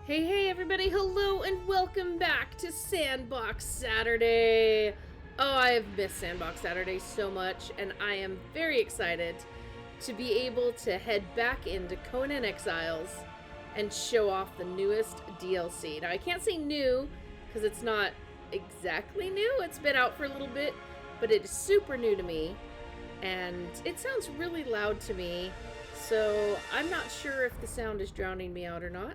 Hey everybody, hello and welcome back to Sandbox Saturday. Oh, I have missed Sandbox Saturday so much, and I am very excited to be able to head back into Conan Exiles and show off the newest DLC. Now, I can't say new, because it's not exactly new. It's been out for a little bit, but it is super new to me, and it sounds really loud to me, so I'm not sure if the sound is drowning me out or not.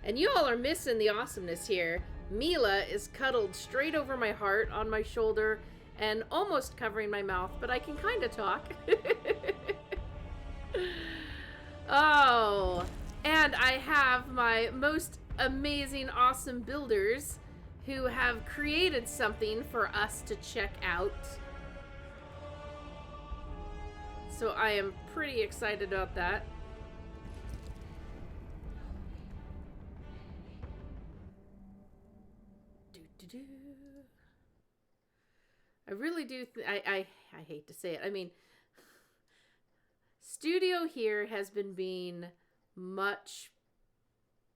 And you all are missing the awesomeness here. Mila is cuddled straight over my heart on my shoulder and almost covering my mouth, but I can kind of talk. Oh, and I have my most amazing, awesome builders who have created something for us to check out. So I am pretty excited about that. I really do. I hate to say it. I mean, Studio here has been being much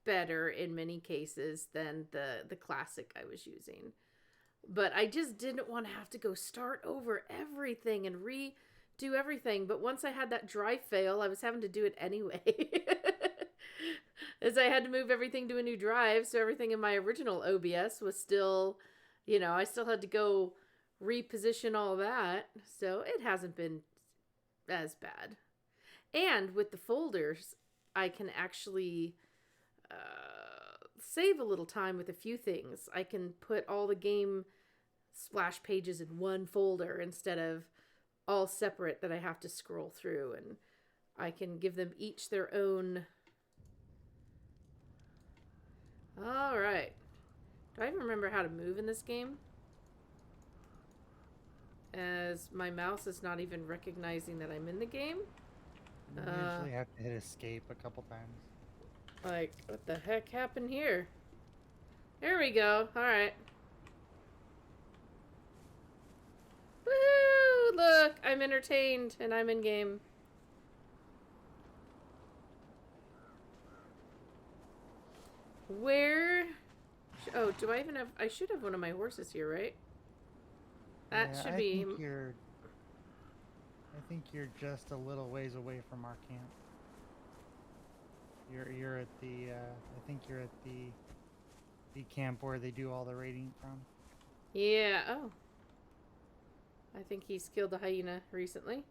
better in many cases than the classic I was using. But I just didn't want to have to go start over everything and redo everything. But once I had that drive fail, I was having to do it anyway. As I had to move everything to a new drive, so everything in my original OBS was still, I still had to go reposition all that. So it hasn't been as bad. And with the folders, I can actually save a little time with a few things. I can put all the game splash pages in one folder instead of all separate that I have to scroll through. And I can give them each their own. All right. Do I even remember how to move in this game? As my mouse is not even recognizing that I'm in the game. You usually have to hit escape a couple times. Like, what the heck happened here? There we go. Alright. Woohoo! Look, I'm entertained and I'm in game. Where? Oh, do I even have... I should have one of my horses here, right? That should be... I think you're just a little ways away from our camp. You're at the I think you're at the camp where they do all the raiding from. Yeah. Oh. I think he's killed a hyena recently.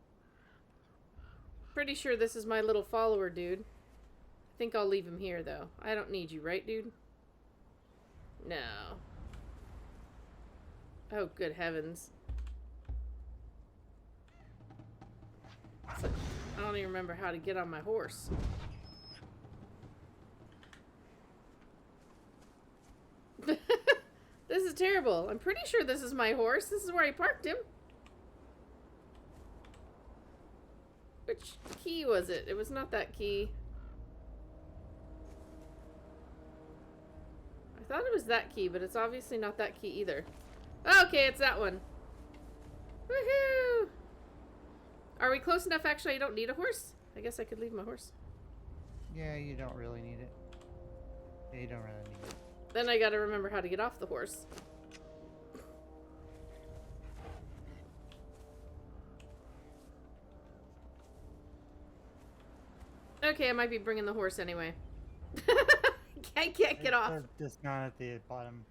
Pretty sure this is my little follower, dude. I think I'll leave him here, though. I don't need you, right, dude? No. Oh, good heavens. Like, I don't even remember how to get on my horse. This is terrible. I'm pretty sure this is my horse. This is where I parked him. Which key was it? It was not that key. I thought it was that key, but it's obviously not that key either. Okay, it's that one. Woohoo! Are we close enough? Actually, I don't need a horse. I guess I could leave my horse. Yeah, you don't really need it. Yeah, you don't really need it. Then I gotta remember how to get off the horse. Okay, I might be bringing the horse anyway. I can't get off. Just not at the bottom.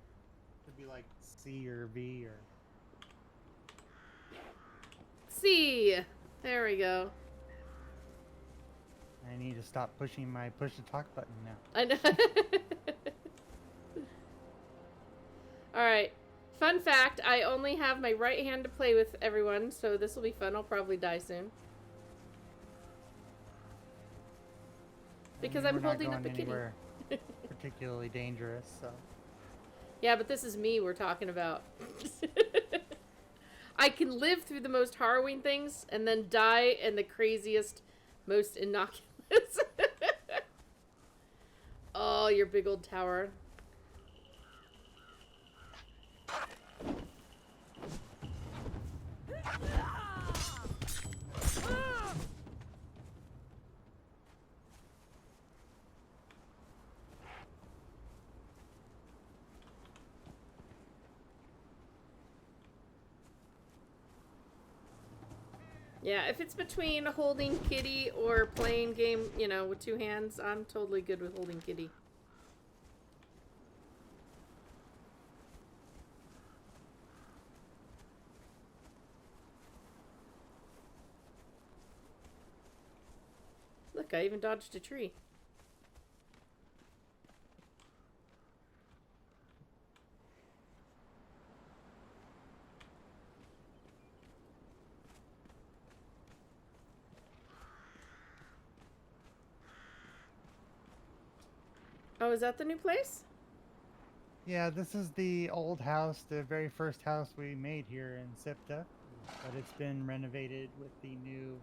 It'd be like C or V or... C! There we go. I need to stop pushing my push to talk button now. I know. Alright. Fun fact, I only have my right hand to play with everyone, so this will be fun. I'll probably die soon. Because I'm holding up a kitty. Particularly dangerous, so... Yeah, but this is me we're talking about. I can live through the most harrowing things and then die in the craziest, most innocuous. Oh, your big old tower. Yeah, if it's between holding kitty or playing game, you know, with two hands, I'm totally good with holding kitty. Look, I even dodged a tree. Oh, is that the new place? Yeah, this is the old house, the very first house we made here in SIPTA, but it's been renovated with the new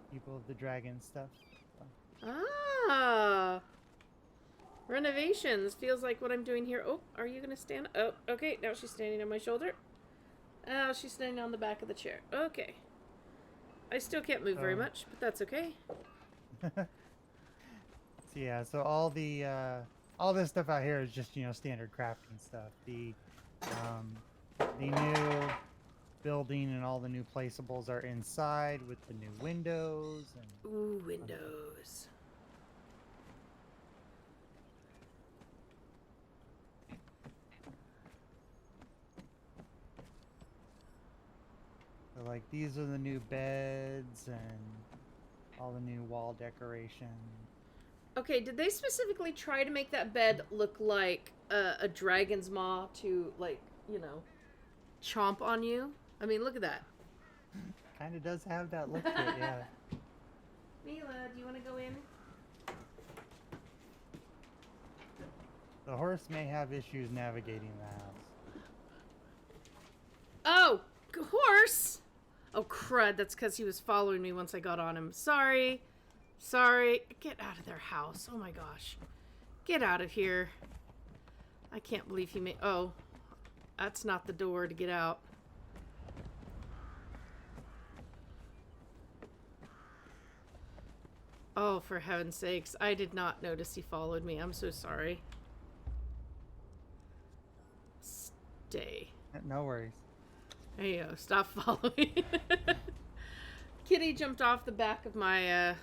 People of the Dragon stuff. So. Ah, renovations. Feels like what I'm doing here. Oh, are you going to stand? Oh, okay. Now she's standing on my shoulder. Oh, she's standing on the back of the chair. Okay. I still can't move very much, but that's okay. So yeah, so all this stuff out here is just, you know, standard crafting stuff. The new building and all the new placeables are inside with the new windows and Ooh, windows. so like these are the new beds and all the new wall decoration. Okay, did they specifically try to make that bed look like a dragon's maw to, like, you know, chomp on you? I mean, look at that. Kind of does have that look to it, yeah. Mila, do you want to go in? The horse may have issues navigating the house. Oh, horse! Oh, crud, that's because he was following me once I got on him. Sorry. Sorry. Get out of their house. Oh my gosh. Get out of here. I can't believe he made... Oh, that's not the door to get out. Oh, for heaven's sakes. I did not notice he followed me. I'm so sorry. Stay. No worries. There you go. Stop following. Kitty jumped off the back of my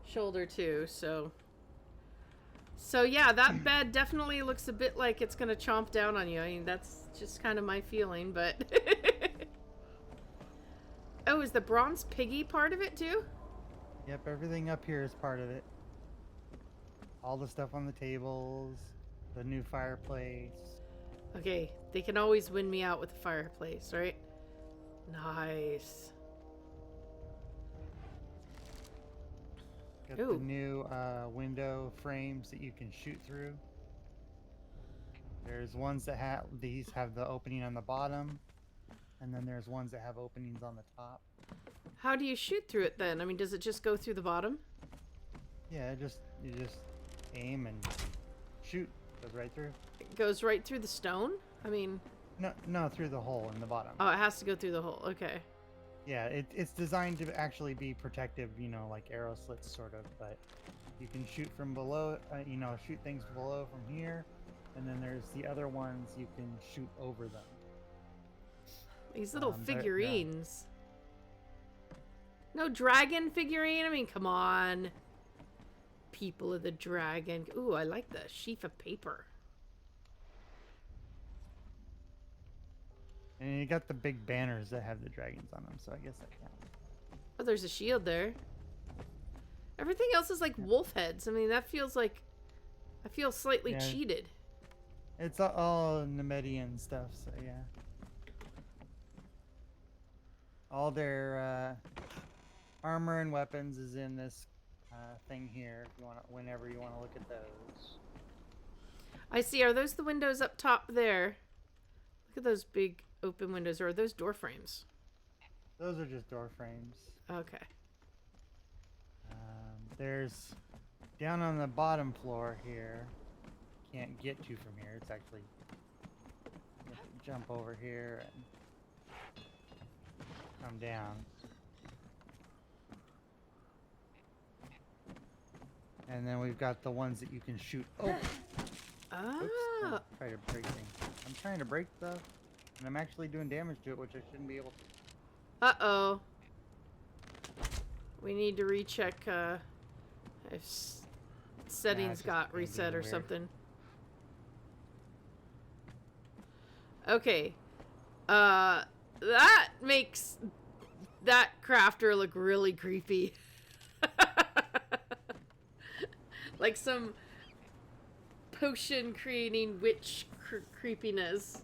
shoulder too, so yeah, that bed definitely looks a bit like it's gonna chomp down on you. I mean, that's just kind of my feeling, but oh, is the bronze piggy part of it too? Yep, everything up here is part of it. All the stuff on the tables, the new fireplace. Okay, they can always win me out with the fireplace, right? Nice. Got Ooh. the new window frames that you can shoot through. There's ones that have the opening on the bottom, and then there's ones that have openings on the top. How do you shoot through it then? I mean, does it just go through the bottom? Yeah, you just aim and shoot. Goes right through. It goes right through the stone? I mean... No, through the hole in the bottom. Oh, it has to go through the hole. Okay. Yeah, it's designed to actually be protective, you know, like arrow slits sort of, but you can shoot from below, you know, shoot things below from here, and then there's the other ones you can shoot over them. These little figurines. No dragon figurine? I mean, come on. People of the Dragon. Ooh, I like the sheaf of paper. And you got the big banners that have the dragons on them, so I guess that counts. Oh, there's a shield there. Everything else is like wolf heads. I mean, that feels like... I feel slightly cheated. It's all Numidium stuff, so yeah. All their armor and weapons is in this thing here. If you want, whenever you want to look at those. I see. Are those the windows up top there? Look at those big open windows. Or are those door frames? Those are just door frames. Okay. There's down on the bottom floor here. Can't get to from here. It's actually you have to jump over here and come down. And then we've got the ones that you can shoot open. Ah. Oops, try to break things. I'm trying to break stuff, and I'm actually doing damage to it, which I shouldn't be able to. Uh-oh. We need to recheck if settings just got being reset or weird. something. Okay. That makes that crafter look really creepy. Like some potion creating witch creepiness.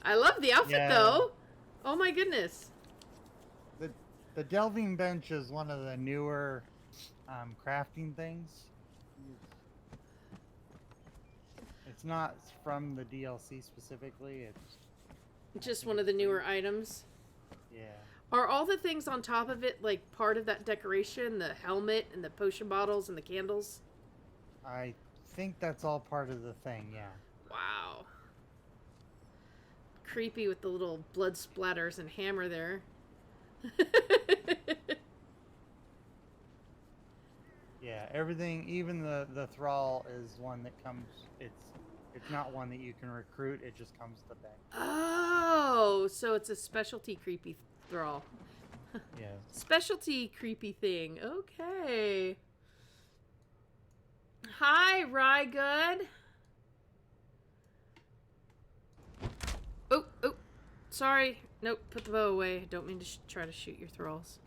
I love the outfit though. Oh my goodness. The delving bench is one of the newer crafting things. It's not from the DLC specifically. It's Just one of the newer items. yeah. Are all the things on top of it like part of that decoration? The helmet and the potion bottles and the candles? I think that's all part of the thing. Yeah. Wow. Creepy with the little blood splatters and hammer there. Yeah. Everything, even the thrall is one that comes. It's not one that you can recruit. It just comes to the bank. Oh, so it's a specialty creepy thrall. Yeah. Specialty creepy thing. Okay. Hi, Rye Good. Oh, sorry. Nope, put the bow away. Don't mean to try to shoot your thralls.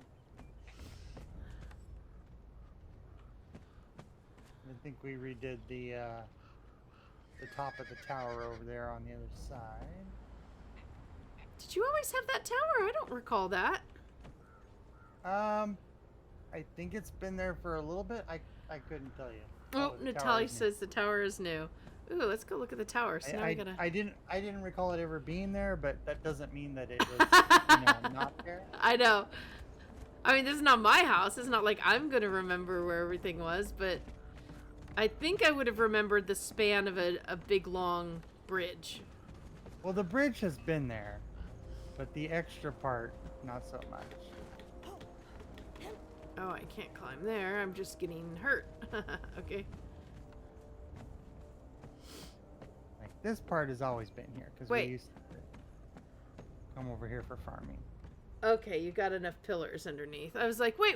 I think we redid the top of the tower over there on the other side. Did you always have that tower? I don't recall that. I think it's been there for a little bit. I couldn't tell you. Oh, the tower Natalia is new. says the tower is new. Ooh, let's go look at the tower. So now we gotta... I didn't recall it ever being there, but that doesn't mean that it was not there. I know. I mean, this is not my house. It's not like I'm gonna remember where everything was, but I think I would have remembered the span of a big long bridge. Well, the bridge has been there, but the extra part, not so much. Oh, I can't climb there. I'm just getting hurt. Okay. Like this part has always been here because we Wait. used to come over here for farming. Okay, you got enough pillars underneath. I was like, wait.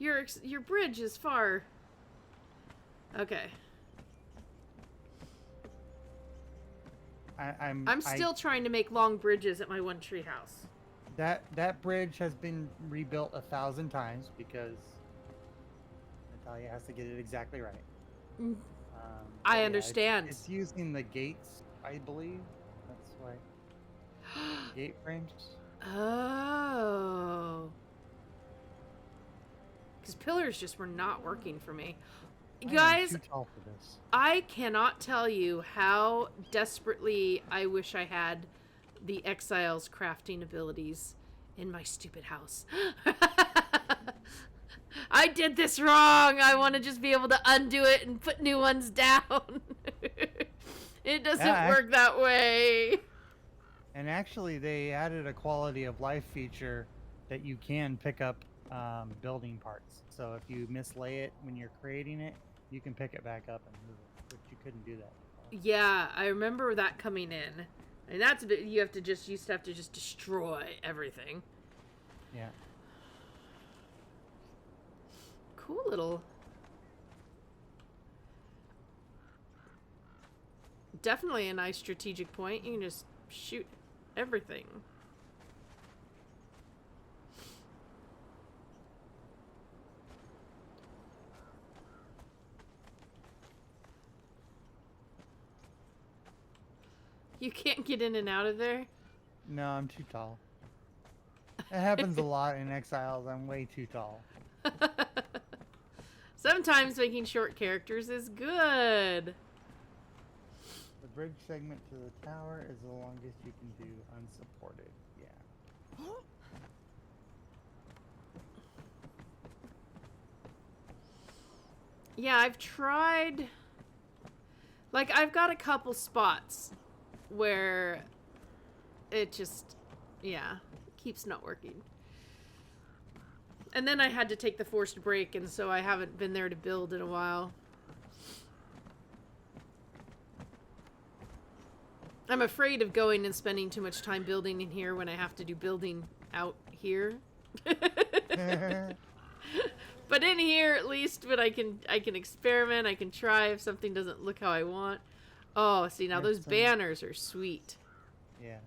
Your bridge is far. Okay. I'm still trying to make long bridges at my one tree house. That bridge has been rebuilt 1,000 times because Natalia has to get it exactly right. Mm. But I yeah, understand. It's using the gates, I believe. That's why. Gate frames. Oh. Because pillars just were not working for me. I am Guys, too tall for this. I cannot tell you how desperately I wish I had the Exiles crafting abilities in my stupid house. I did this wrong. I want to just be able to undo it and put new ones down. It doesn't work that way. And actually, they added a quality of life feature that you can pick up building parts. So if you mislay it when you're creating it, you can pick it back up and move it, which you couldn't do that before. Yeah, I remember that coming in. And that's a bit, you used to have to just destroy everything. Yeah. Cool little. Definitely a nice strategic point. You can just shoot everything. You can't get in and out of there? No, I'm too tall. It happens a lot in Exiles. I'm way too tall. Sometimes making short characters is good. The bridge segment to the tower is the longest you can do unsupported. Yeah. Yeah, I've tried. Like, I've got a couple spots where it just, yeah, keeps not working. And then I had to take the forced break, and so I haven't been there to build in a while. I'm afraid of going and spending too much time building in here when I have to do building out here. But in here, at least, but I can experiment. I can try if something doesn't look how I want. Oh, see, now those banners are sweet. Yeah.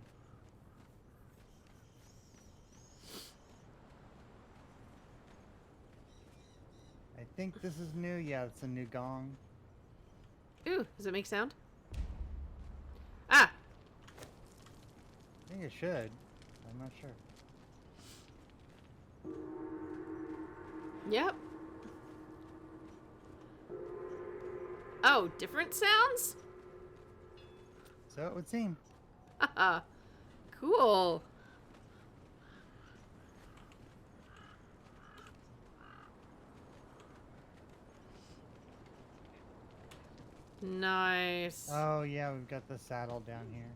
I think this is new. Yeah, it's a new gong. Ooh, does it make sound? Ah! I think it should. I'm not sure. Yep. Oh, different sounds? So it would seem. Haha. Cool. Nice. Oh yeah, we've got the saddle down here.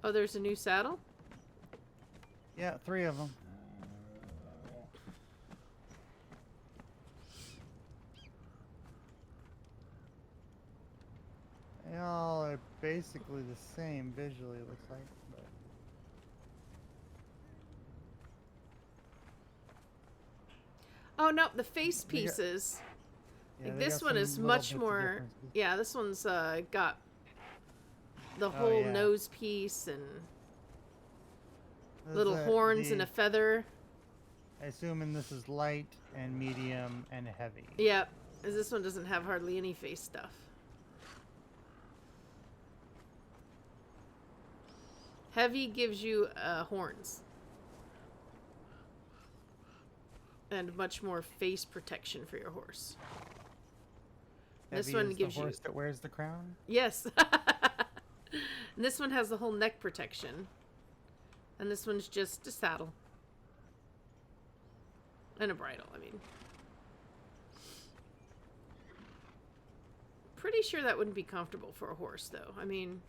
Oh, there's a new saddle? Yeah, 3 of them. They all are basically the same visually, it looks like. But... Oh no, the face pieces. Yeah, Like this one is much more. Yeah, this one's got the whole nose piece and little horns and a feather. I assume this is light and medium and heavy. Yep, as this one doesn't have hardly any face stuff. Heavy gives you horns. And much more face protection for your horse. Heavy This one is gives the horse you... that wears the crown? Yes. And this one has the whole neck protection. And this one's just a saddle. And a bridle, I mean. Pretty sure that wouldn't be comfortable for a horse, though. I mean...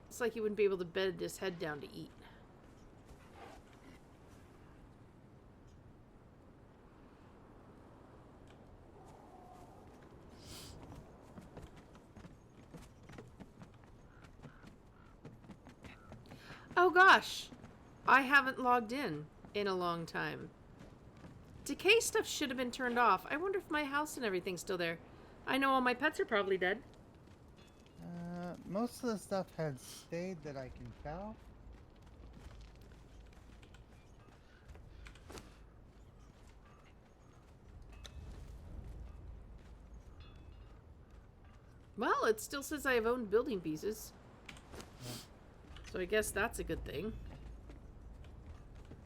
It's like he wouldn't be able to bed his head down to eat. Oh gosh, I haven't logged in a long time. Decay stuff should have been turned off. I wonder if my house and everything's still there. I know all my pets are probably dead. Most of the stuff had stayed that I can tell. Well, it still says I have owned building pieces. Yeah. So I guess that's a good thing.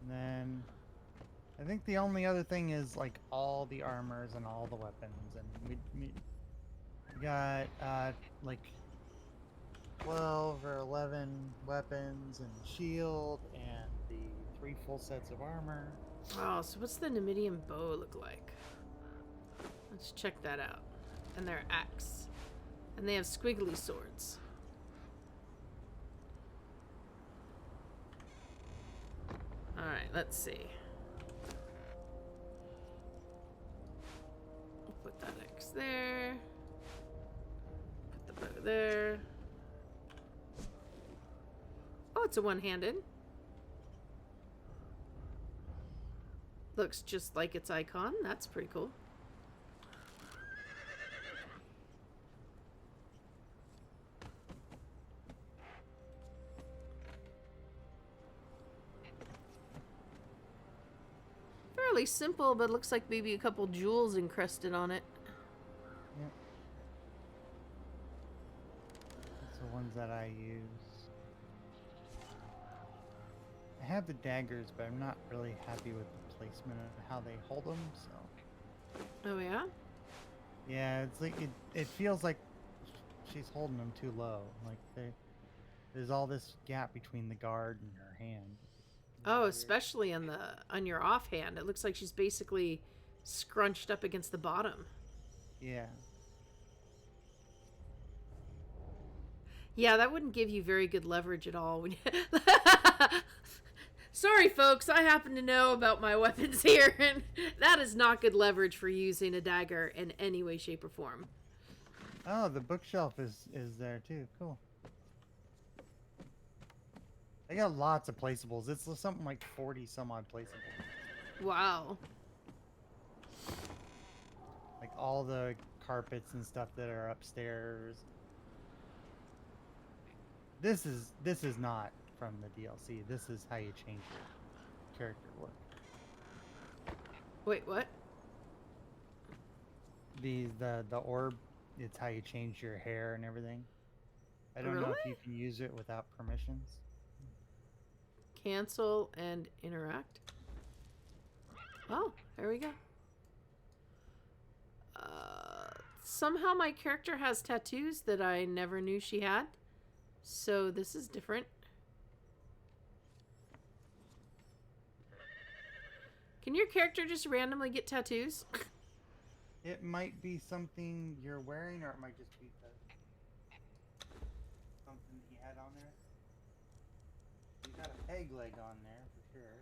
And then I think the only other thing is like all the armors and all the weapons, and we got like 12 or 11 weapons and shield and the 3 full sets of armor. Oh, so what's the Numidium Bow look like? Let's check that out. And their axe. And they have squiggly swords. Alright, let's see. We'll put that axe there. Put the bow there. Oh, it's a one-handed. Looks just like its icon. That's pretty cool. Fairly simple, but looks like maybe a couple jewels encrusted on it. Yep. That's the ones that I use. I have the daggers, but I'm not really happy with the placement of how they hold them, so... Oh, yeah? Yeah, it's like, it feels like she's holding them too low. Like, there's all this gap between the guard and her hand. Oh, especially on your offhand. It looks like she's basically scrunched up against the bottom. Yeah. Yeah, that wouldn't give you very good leverage at all. Sorry, folks, I happen to know about my weapons here, and that is not good leverage for using a dagger in any way, shape, or form. Oh, the bookshelf is there too. Cool. I got lots of placeables. It's something like 40 some odd placeables. Wow. Like all the carpets and stuff that are upstairs. This is not from the DLC. This is how you change your character look. Wait, what? The orb, it's how you change your hair and everything. I don't know if you can use it without permissions. Cancel and interact. Oh, there we go. Somehow my character has tattoos that I never knew she had. So this is different. Can your character just randomly get tattoos? It might be something you're wearing, or it might just be something that you had on there. You got a peg leg on there for sure.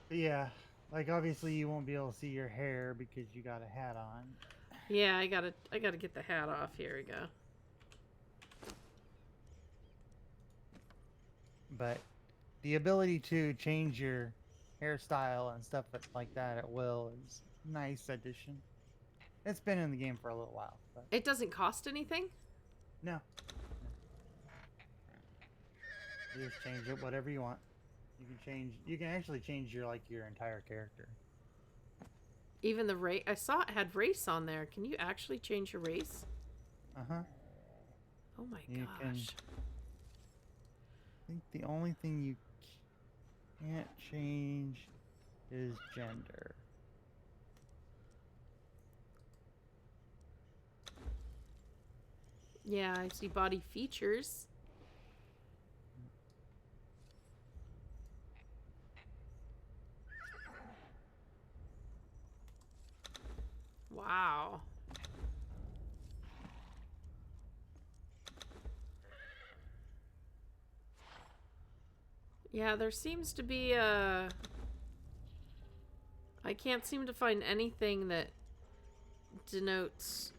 But yeah, like obviously you won't be able to see your hair because you got a hat on. Yeah, I gotta get the hat off. Here we go. But the ability to change your hairstyle and stuff like that at will is a nice addition. It's been in the game for a little while. But It doesn't cost anything? no. You just change it whatever you want. You can actually change your entire character. Even the race? I saw it had race on there. Can you actually change your race? Uh-huh. Oh my You gosh. can, I think the only thing you can't change is gender. Yeah, I see body features. Wow. Yeah, there seems to be a... I can't seem to find anything that denotes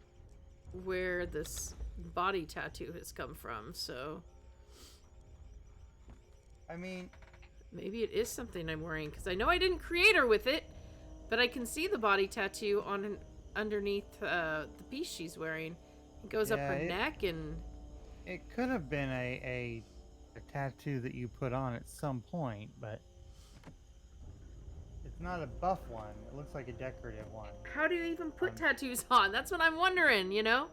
where this body tattoo has come from, so... I mean... Maybe it is something I'm wearing, because I know I didn't create her with it, but I can see the body tattoo on underneath the piece she's wearing. It goes up her neck, and... It could have been a tattoo that you put on at some point, but... It's not a buff one. It looks like a decorative one. How do you even put tattoos on? That's what I'm wondering, you know?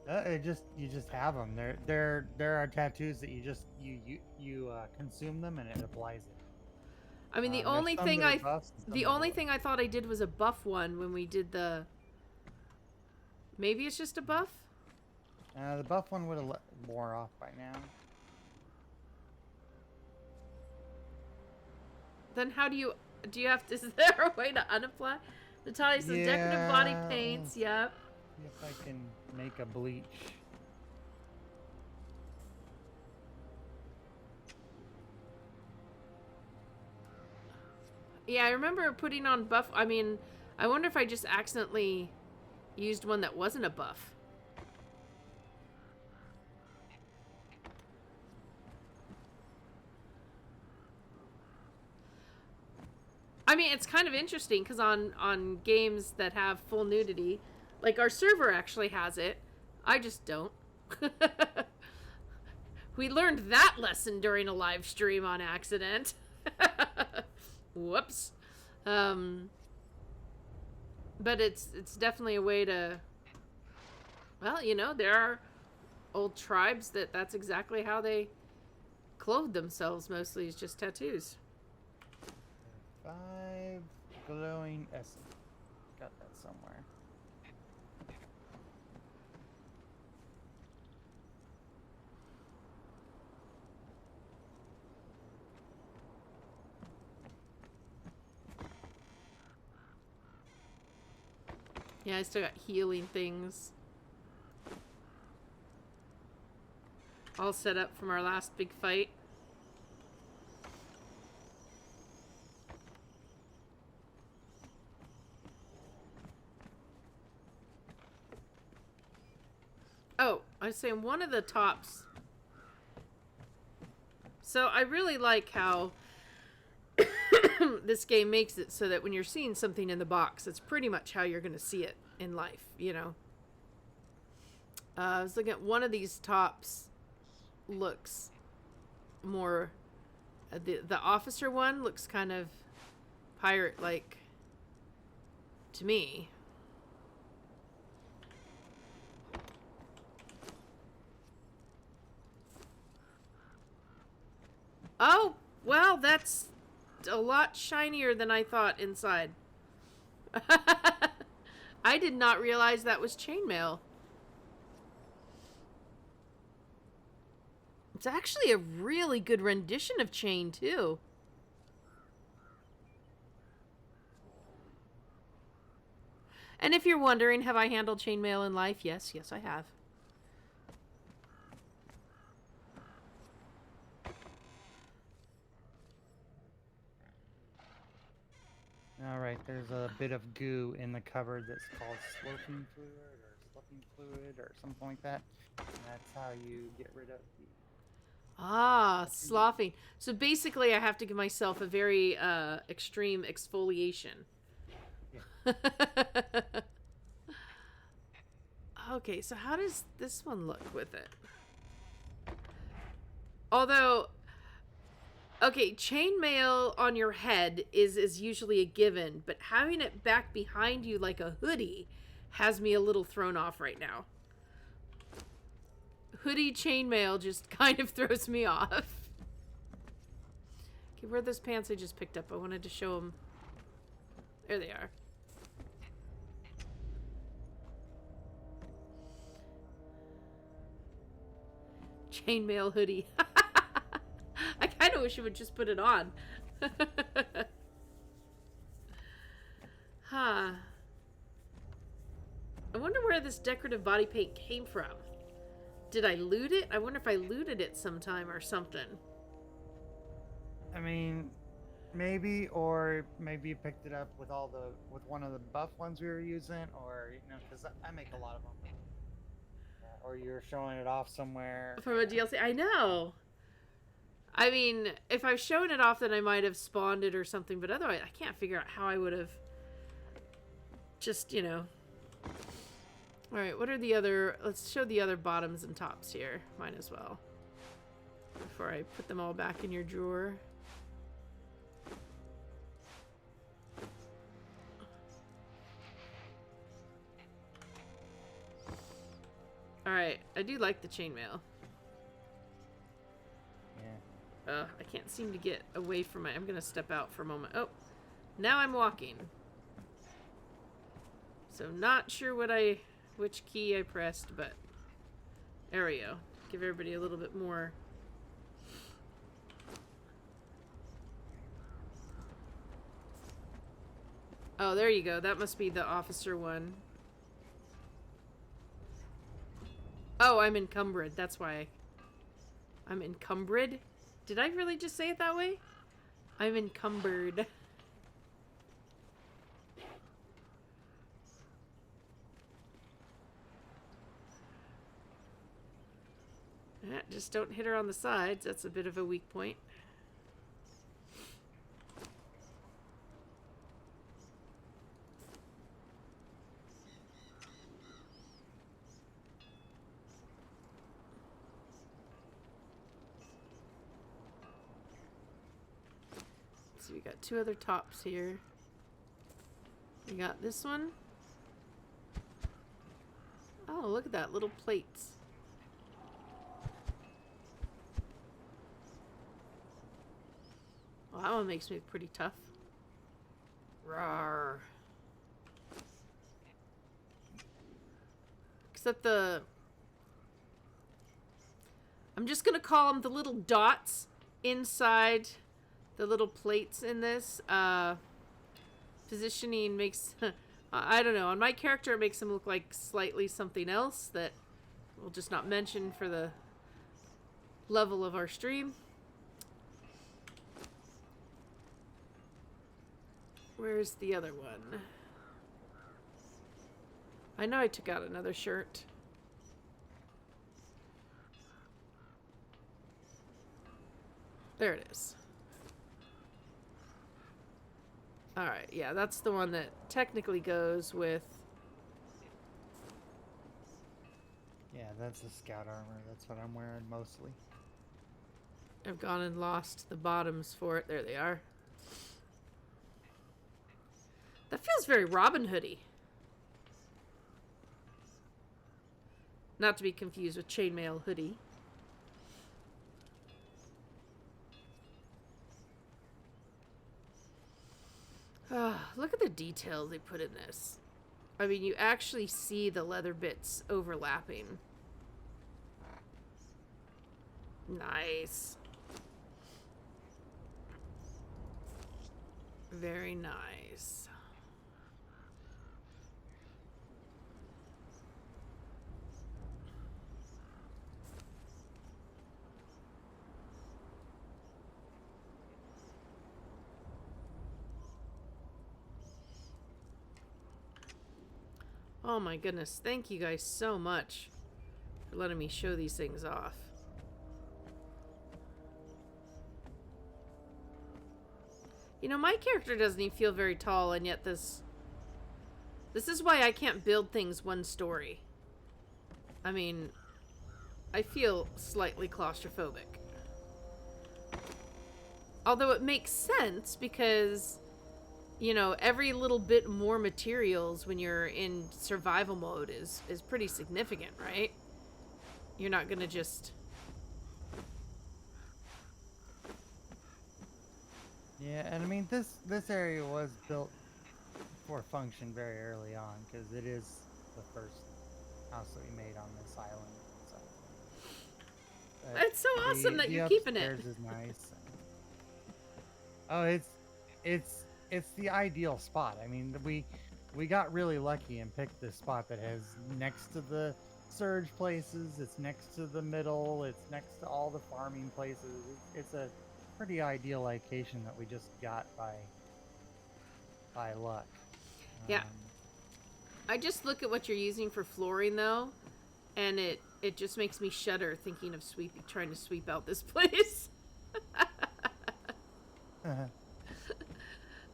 You just have them. There are tattoos that you just consume them and it applies it. I mean, the only thing I thought I did was a buff one when we did the... Maybe it's just a buff? The buff one would have wore off by now. Then how do you have to... Is there a way to unapply? Natalia says decorative body paints, yep. See if I can make a bleach. Yeah, I remember putting on buff. I mean, I wonder if I just accidentally used one that wasn't a buff. I mean, it's kind of interesting because on games that have full nudity, like our server actually has it. I just don't. We learned that lesson during a live stream on accident. Whoops. But it's definitely a way to... Well, you know, there are old tribes that's exactly how they clothe themselves, mostly is just tattoos. 5 glowing essence. Got that somewhere. Yeah, I still got healing things all set up from our last big fight. Oh, I was saying one of the tops So I really like how this game makes it so that when you're seeing something in the box, it's pretty much how you're going to see it in life, you know. I was looking at one of these tops looks more... the officer one looks kind of pirate-like to me. Oh, well, that's a lot shinier than I thought inside. I did not realize that was chainmail. It's actually a really good rendition of chain, too. And if you're wondering, have I handled chainmail in life? Yes, I have. Alright, there's a bit of goo in the cupboard that's called sloping fluid or sloughing fluid or something like that. And that's how you get rid of the... Ah, sloughing. So basically I have to give myself a very extreme exfoliation. Yeah. Okay, so how does this one look with it? Although... Okay, chainmail on your head is usually a given, but having it back behind you like a hoodie has me a little thrown off right now. Hoodie chainmail just kind of throws me off. Okay, where are those pants I just picked up? I wanted to show them. There they are. Chainmail hoodie. I kind of wish you would just put it on. Huh. I wonder where this decorative body paint came from. Did I loot it? I wonder if I looted it sometime or something. I mean, maybe, or maybe you picked it up with one of the buff ones we were using, or, you know, because I make a lot of them. Or you're showing it off somewhere. From a DLC? I know. I mean, if I've shown it off, then I might have spawned it or something, but otherwise, I can't figure out how I would have just, you know. Alright, what are the other... Let's show the other bottoms and tops here. Might as well. Before I put them all back in your drawer. Alright, I do like the chainmail. I can't seem to get away from it. I'm gonna step out for a moment. Oh, now I'm walking. So not sure which key I pressed, but there we go. Give everybody a little bit more. Oh, there you go. That must be the officer one. Oh, I'm encumbered. That's why. I'm encumbered? Did I really just say it that way? I'm encumbered. Just don't hit her on the sides. That's a bit of a weak point. So we got two other tops here. We got this one. Oh, look at that, little plates. Well, that one makes me pretty tough. Rawr. Except I'm just gonna call them the little dots inside the little plates in this. Positioning makes... I don't know. On my character, it makes him look like slightly something else that we'll just not mention for the level of our stream. Where's the other one? I know I took out another shirt. There it is. Alright, yeah, that's the one that technically goes with... Yeah, that's the scout armor. That's what I'm wearing mostly. I've gone and lost the bottoms for it. There they are. That feels very Robin Hoodie. Not to be confused with chainmail hoodie. Look at the detail they put in this. I mean, you actually see the leather bits overlapping. Nice. Very nice. Oh my goodness, thank you guys so much for letting me show these things off. You know, my character doesn't even feel very tall, and yet this is why I can't build things one story. I mean, I feel slightly claustrophobic. Although it makes sense because, you know, every little bit more materials when you're in survival mode is pretty significant, right? You're not gonna just... Yeah, and I mean, this area was built for function very early on, because it is the first house that we made on this island. So. It's so awesome that you're keeping it. Is nice. Oh, it's the ideal spot. I mean, we got really lucky and picked this spot that has next to the surge places. It's next to the middle. It's next to all the farming places. It's a pretty ideal location that we just got by luck. Yeah. I just look at what you're using for flooring though, and it just makes me shudder thinking of trying to sweep out this place.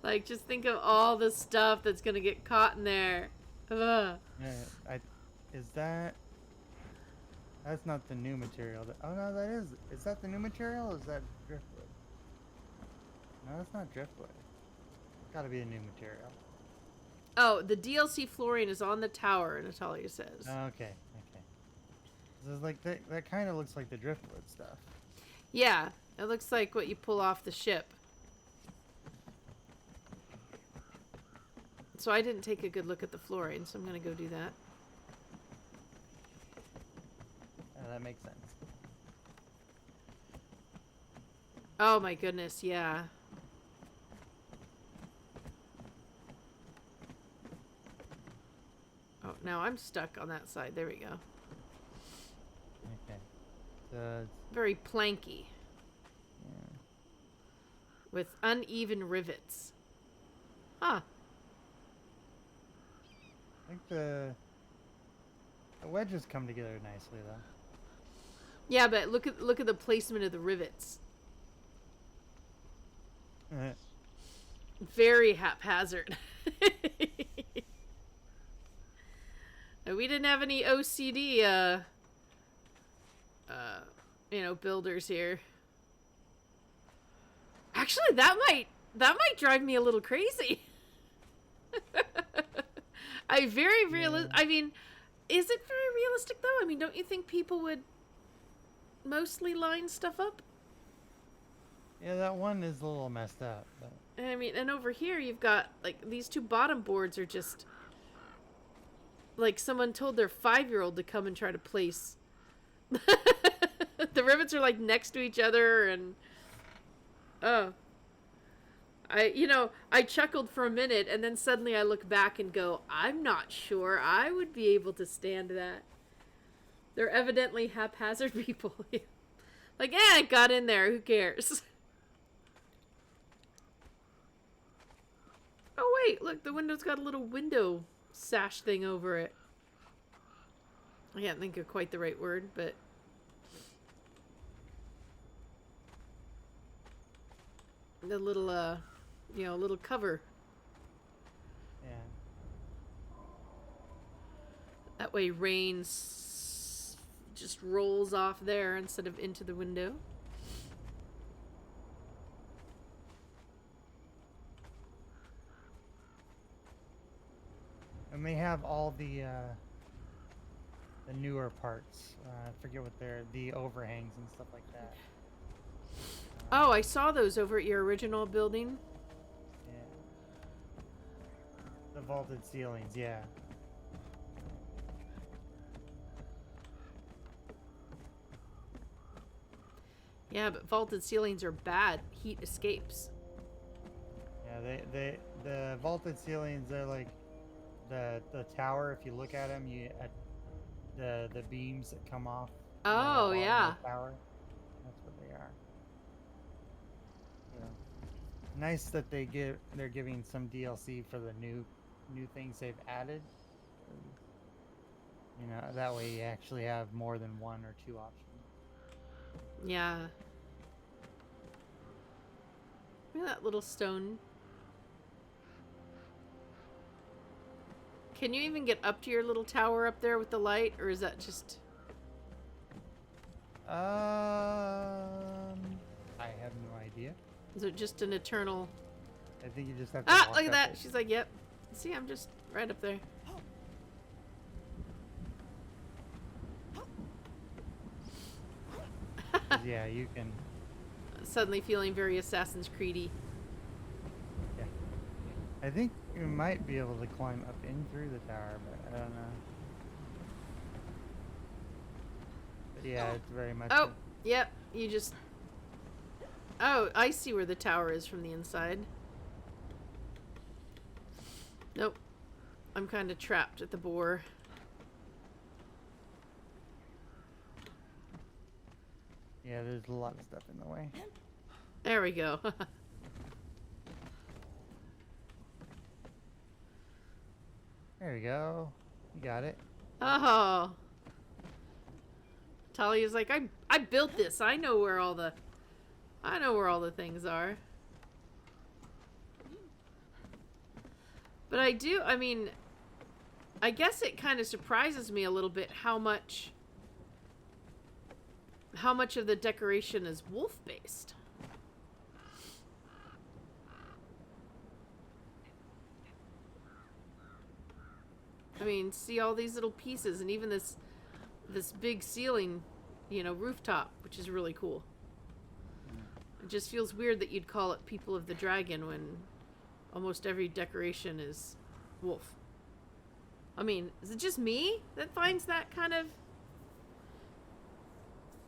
Like, just think of all the stuff that's gonna get caught in there. Ugh. Yeah, that's not the new material. Oh no, that is. Is that the new material? Or is that driftwood? No, that's not driftwood. It's gotta be a new material. Oh, the DLC flooring is on the tower, Natalia says. Oh, okay. So it's like that kind of looks like the driftwood stuff. Yeah, it looks like what you pull off the ship. So I didn't take a good look at the flooring, so I'm gonna go do that. That makes sense. Oh my goodness, yeah. Oh, now I'm stuck on that side. There we go. Okay. So very planky. Yeah. With uneven rivets. Huh. I think the wedges come together nicely though. Yeah, but look at the placement of the rivets. Very haphazard. We didn't have any OCD you know, builders here. Actually, that might drive me a little crazy. I mean, is it very realistic though? I mean, don't you think people would mostly line stuff up? Yeah, that one is a little messed up. But... I mean, and over here you've got, like, these two bottom boards are just... like someone told their 5-year-old to come and try to place... The rivets are, like, next to each other, and... Oh. I chuckled for a minute, and then suddenly I look back and go, I'm not sure I would be able to stand that. They're evidently haphazard people. Like, it got in there, who cares? Oh, wait, look, the window's got a little window sash thing over it. I can't think of quite the right word, but... the little little cover. Yeah. That way rain just rolls off there instead of into the window. And they have all the newer parts. I forget what they're, the overhangs and stuff like that. Oh, I saw those over at your original building. Yeah. The vaulted ceilings, yeah. Yeah, but vaulted ceilings are bad. Heat escapes. Yeah, the vaulted ceilings, they're like the tower. If you look at them, at the beams that come off. Oh, the yeah. of the tower. That's what they are. Yeah. Nice that they're giving some DLC for the new things they've added. You know, that way you actually have more than one or two options. Yeah. Look at that little stone. Can you even get up to your little tower up there with the light, or is that just... I have no idea. Is it just an eternal... I think you just have to Ah, walk look at up that. it. She's like, yep. See, I'm just right up there. Yeah, you can. Suddenly feeling very Assassin's Creedy. Yeah. I think you might be able to climb up in through the tower, but I don't know. But yeah, it's very much. Oh, yep. You just... Oh, I see where the tower is from the inside. Nope. I'm kind of trapped at the boar. Yeah, there's a lot of stuff in the way. There we go. There we go. You got it. Oh. Talia's like, I built this. I know where all the things are. But I mean, I guess it kind of surprises me a little bit how much of the decoration is wolf based. I mean, see all these little pieces, and even this big ceiling, rooftop, which is really cool. It just feels weird that you'd call it People of the Dragon when almost every decoration is wolf. I mean, is it just me that finds that kind of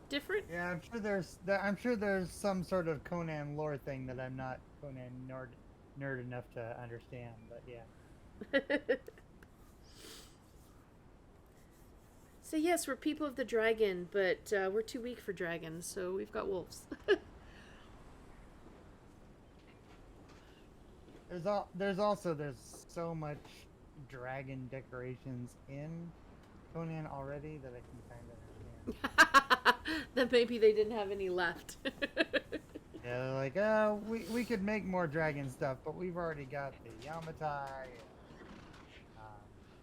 different? Yeah, I'm sure there's some sort of Conan lore thing that I'm not Conan nerd enough to understand, but yeah. So yes, we're People of the Dragon, but we're too weak for dragons, so we've got wolves. There's so much dragon decorations in Conan already that I can kind of understand. Then maybe they didn't have any left. Yeah, they're like, we could make more dragon stuff, but we've already got the Yamatai,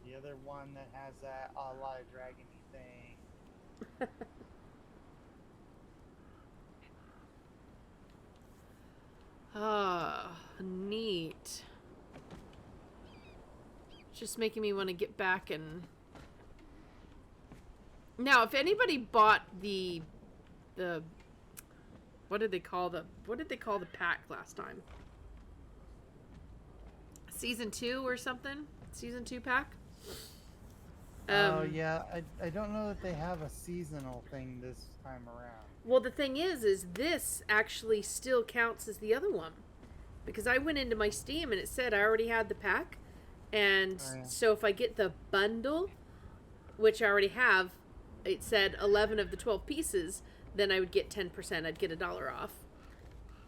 the other one that has a lot of dragony thing. Ah, neat. Just making me want to get back and... Now, if anybody bought the what did they call the pack last time? Season 2 or something? Season 2 pack? Oh yeah, I don't know that they have a seasonal thing this time around. Well, the thing is this actually still counts as the other one. Because I went into my Steam and it said I already had the pack. And so if I get the bundle, which I already have, it said 11 of the 12 pieces, then I would get 10%. I'd get $1 off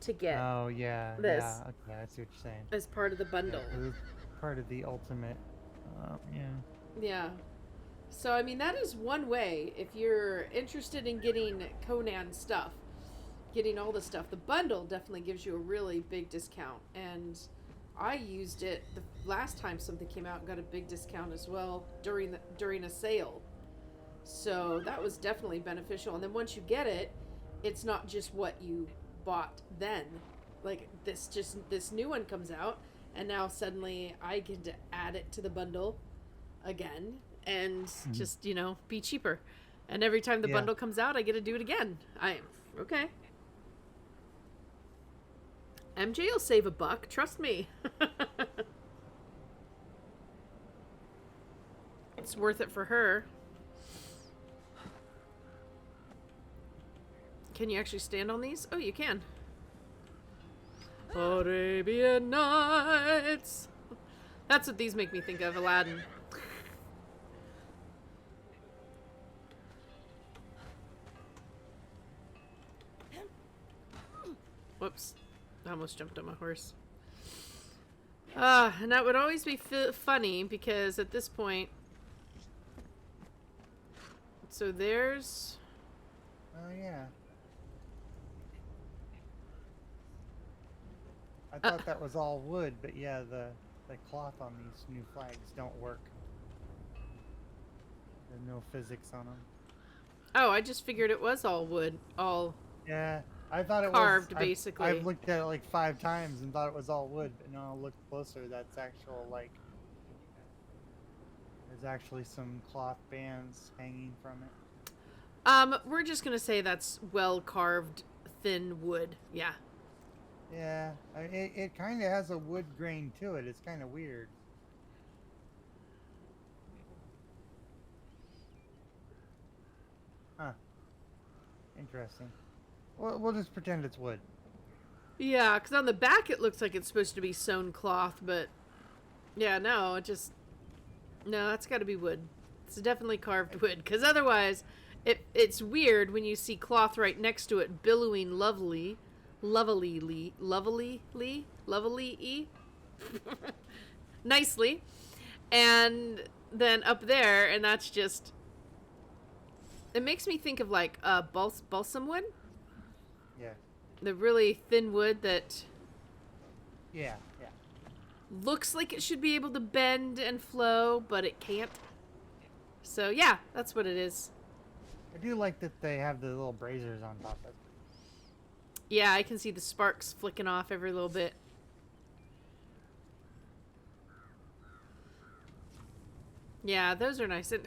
to get Oh yeah, this. yeah, okay, I see what you're saying. As part of the bundle. Yeah, it's part of the ultimate, yeah. Yeah. So, I mean, that is one way, if you're interested in getting Conan stuff, getting all the stuff. The bundle definitely gives you a really big discount, and I used it the last time something came out and got a big discount as well during a sale. So that was definitely beneficial. And then once you get it, it's not just what you bought then. Like this new one comes out, and now suddenly I get to add it to the bundle again and just, be cheaper. And every time the bundle comes out, I get to do it again. Okay. MJ will save $1, trust me. It's worth it for her. Can you actually stand on these? Oh, you can. Arabian Nights. That's what these make me think of, Aladdin. Whoops. I almost jumped on my horse. And that would always be funny because at this point... So there's... Oh, yeah. I thought that was all wood, but yeah, the cloth on these new flags don't work. There's no physics on them. Oh, I just figured it was all wood. All... Yeah. I thought it carved, was basically. I've looked at it like 5 times and thought it was all wood, but no, I looked closer. That's actual, like, there's actually some cloth bands hanging from it. We're just gonna say that's well carved, thin wood. Yeah. Yeah, it kind of has a wood grain to it. It's kind of weird. Huh. Interesting. We'll just pretend it's wood. Yeah, because on the back it looks like it's supposed to be sewn cloth, but yeah, no, no, that's got to be wood. It's definitely carved wood, because otherwise it's weird when you see cloth right next to it billowing lovely nicely, and then up there, and that's just, it makes me think of like balsam wood. Yeah. The really thin wood that yeah looks like it should be able to bend and flow, but it can't. So yeah, that's what it is. I do like that they have the little braziers on top of it. Yeah, I can see the sparks flicking off every little bit. Yeah, those are nice. And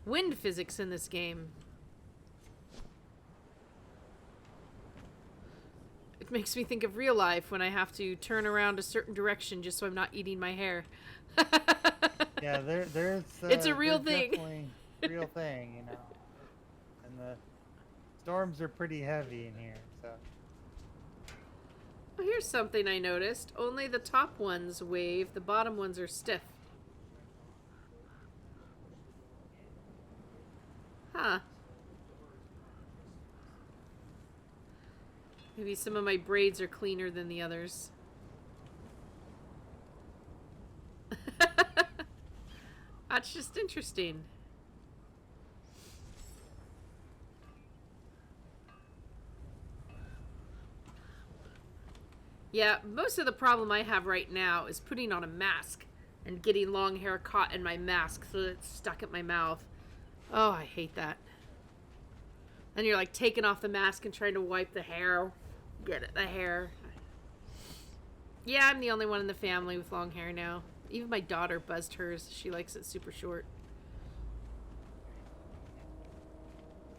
wind physics in this game. It makes me think of real life when I have to turn around a certain direction just so I'm not eating my hair. Yeah, there's... it's a real thing. Definitely real thing, you know. And the storms are pretty heavy in here, so... Oh, here's something I noticed. Only the top ones wave, the bottom ones are stiff. Huh. Maybe some of my braids are cleaner than the others. That's just interesting. Yeah, most of the problem I have right now is putting on a mask and getting long hair caught in my mask so that it's stuck at my mouth. Oh, I hate that. And you're like taking off the mask and trying to wipe the hair. Get it, the hair. Yeah, I'm the only one in the family with long hair now. Even my daughter buzzed hers. She likes it super short.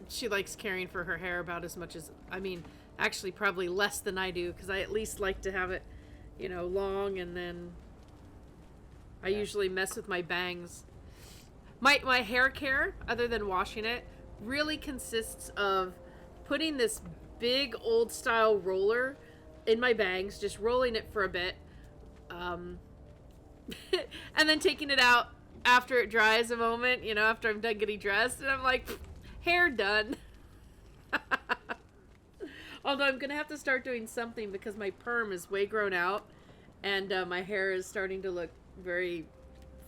She likes caring for her hair about as much as, I mean, actually probably less than I do, because I at least like to have it, you know, long, and then I usually mess with my bangs. My hair care, other than washing it, really consists of putting this big old style roller in my bangs, just rolling it for a bit, and then taking it out after it dries a moment, you know, after I'm done getting dressed, and I'm like, hair done. Although I'm gonna have to start doing something because my perm is way grown out, and my hair is starting to look very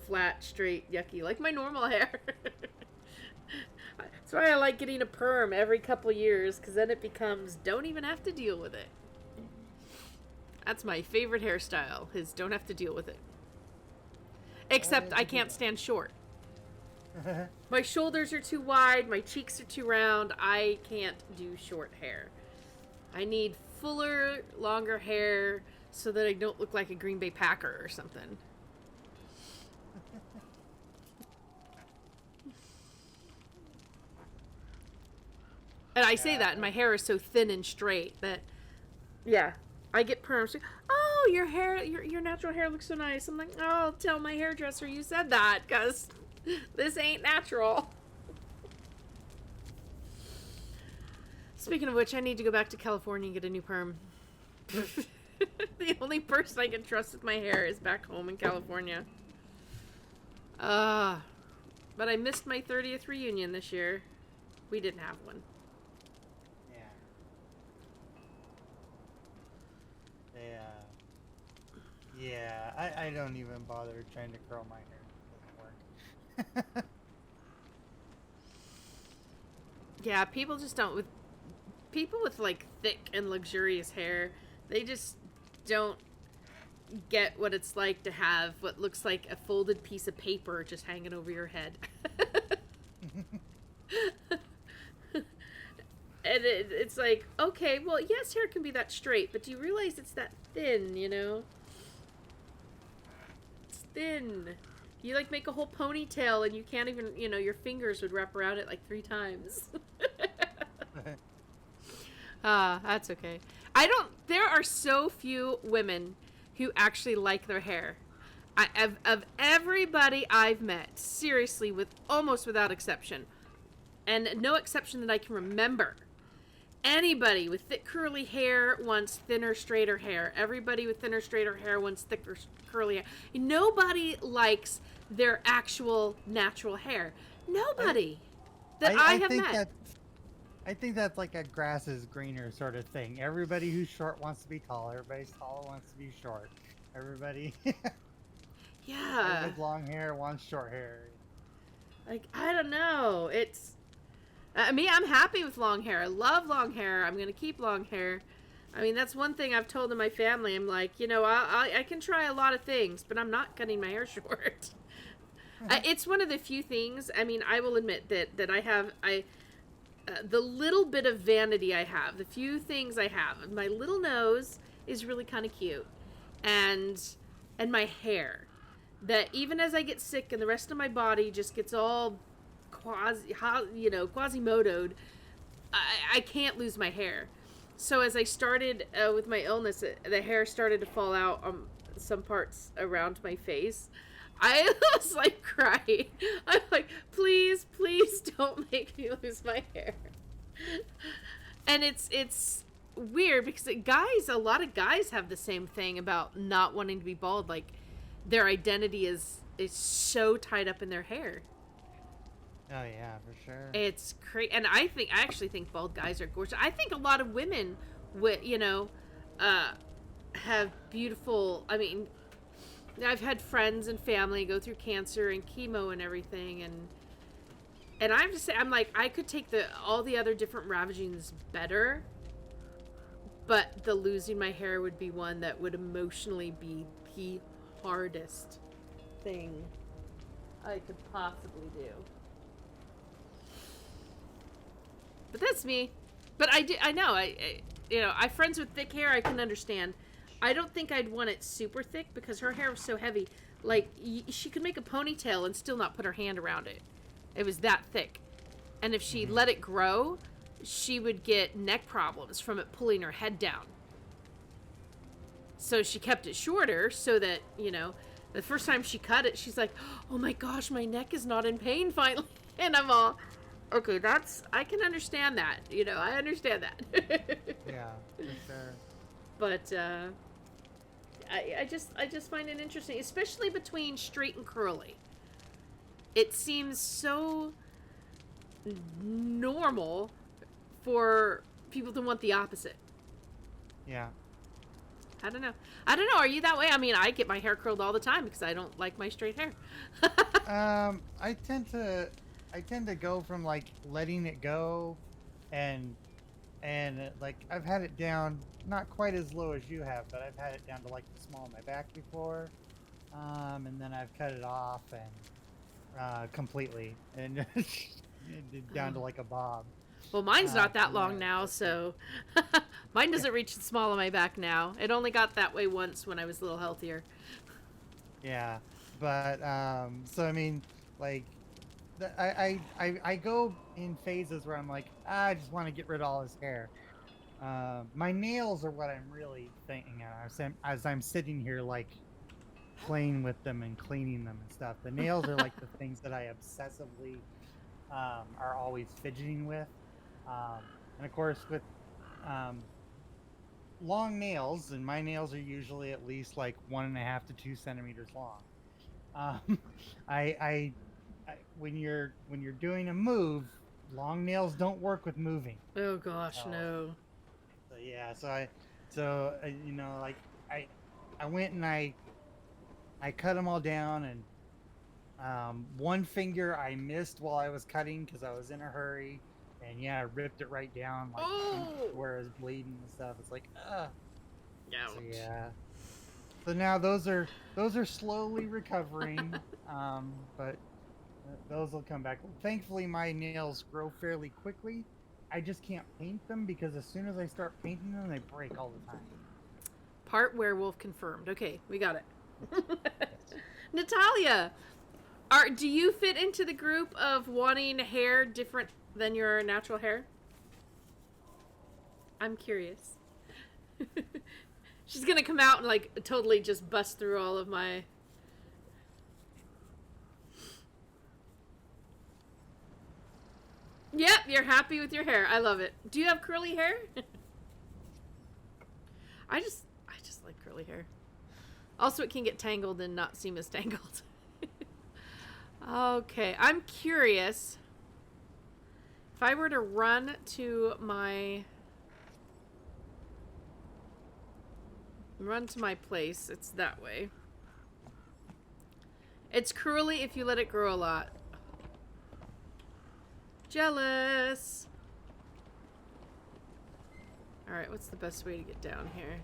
flat, straight, yucky, like my normal hair. That's why I like getting a perm every couple years, because then it becomes don't even have to deal with it. That's my favorite hairstyle, is don't have to deal with it. Except I can't stand short. My shoulders are too wide, my cheeks are too round. I can't do short hair. I need fuller, longer hair so that I don't look like a Green Bay Packer or something. And I say that, and my hair is so thin and straight that, yeah, I get perms. Oh, your hair, your natural hair looks so nice. I'm like, oh, tell my hairdresser you said that, because this ain't natural. Speaking of which, I need to go back to California and get a new perm. The only person I can trust with my hair is back home in California. But I missed my 30th reunion this year. We didn't have one. Yeah, I don't even bother trying to curl my hair. It doesn't work. Yeah, people just don't. With people with like thick and luxurious hair, they just don't get what it's like to have what looks like a folded piece of paper just hanging over your head. And it's like, okay, well, yes, hair can be that straight, but do you realize it's that thin, you know? It's thin. You, like, make a whole ponytail, and you can't even, you know, your fingers would wrap around it, like, 3 times. That's okay. There are so few women who actually like their hair. Of everybody I've met, seriously, almost without exception, and no exception that I can remember, anybody with thick curly hair wants thinner, straighter hair. Everybody with thinner, straighter hair wants thicker, curly hair. Nobody likes their actual natural hair. Nobody I have met. I think that's like a grass is greener sort of thing. Everybody who's short wants to be tall. Everybody's tall wants to be short. Everybody Yeah. with long hair wants short hair. Like, I don't know. It's... I'm happy with long hair. I love long hair. I'm going to keep long hair. I mean, that's one thing I've told to my family. I'm like, you know, I can try a lot of things, but I'm not cutting my hair short. It's one of the few things, I mean, I will admit that I have, the little bit of vanity I have, the few things I have, my little nose is really kind of cute. And my hair. That even as I get sick and the rest of my body just gets all Quasimodo'd, I can't lose my hair. So as I started with my illness, the hair started to fall out on some parts around my face. I was like crying. I'm like, please don't make me lose my hair. And it's weird because a lot of guys have the same thing about not wanting to be bald. Like, their identity is so tied up in their hair. Oh yeah, for sure. It's crazy, and I actually think bald guys are gorgeous. I think a lot of women would, have beautiful. I mean, I've had friends and family go through cancer and chemo and everything, and I'm like, I could take all the other different ravagings better, but the losing my hair would be one that would emotionally be the hardest thing I could possibly do. But that's me. But I know, I friends with thick hair, I can understand. I don't think I'd want it super thick because her hair was so heavy. Like, she could make a ponytail and still not put her hand around it. It was that thick. And if she let it grow, she would get neck problems from it pulling her head down. So she kept it shorter so that, the first time she cut it, she's like, oh my gosh, my neck is not in pain finally. And I'm all... Okay, I can understand that. I understand that. Yeah, for sure. But I just find it interesting, especially between straight and curly. It seems so normal for people to want the opposite. Yeah. I don't know. Are you that way? I mean, I get my hair curled all the time because I don't like my straight hair. I I tend to go from like letting it go, and like I've had it down not quite as low as you have, but I've had it down to like the small of my back before, and then I've cut it off and completely and down to Oh. like a bob. Well, mine's not that So long now, so mine doesn't reach the small of my back now. It only got that way once when I was a little healthier. yeah, but so I mean, like, I go in phases where I'm like, I just want to get rid of all his hair. My nails are what I'm really thinking of as I'm sitting here, like, playing with them and cleaning them and stuff. The nails are like the things that I obsessively are always fidgeting with. And of course, with um, long nails, and my nails are usually at least like 1.5 to 2 centimeters long. Um, I, when you're doing a move, long nails don't work with moving. Oh gosh, So, no. so yeah, you know, like I went and I cut them all down, and one finger I missed while I was cutting because I was in a hurry, and yeah, I ripped it right down like Oh! where I was bleeding and stuff. It's like, so Ouch. yeah. So now those are slowly recovering, but those will come back. Thankfully, my nails grow fairly quickly. I just can't paint them because as soon as I start painting them, they break all the time. Part werewolf confirmed. Okay, we got it. Yes. Natalia, do you fit into the group of wanting hair different than your natural hair? I'm curious. She's gonna come out and like totally just bust through all of my. Yep, you're happy with your hair. I love it. Do you have curly hair? I just like curly hair. Also, it can get tangled and not seem as tangled. Okay, I'm curious. If I were to run to my place, it's that way. It's curly if you let it grow a lot. Jealous. Alright, what's the best way to get down here?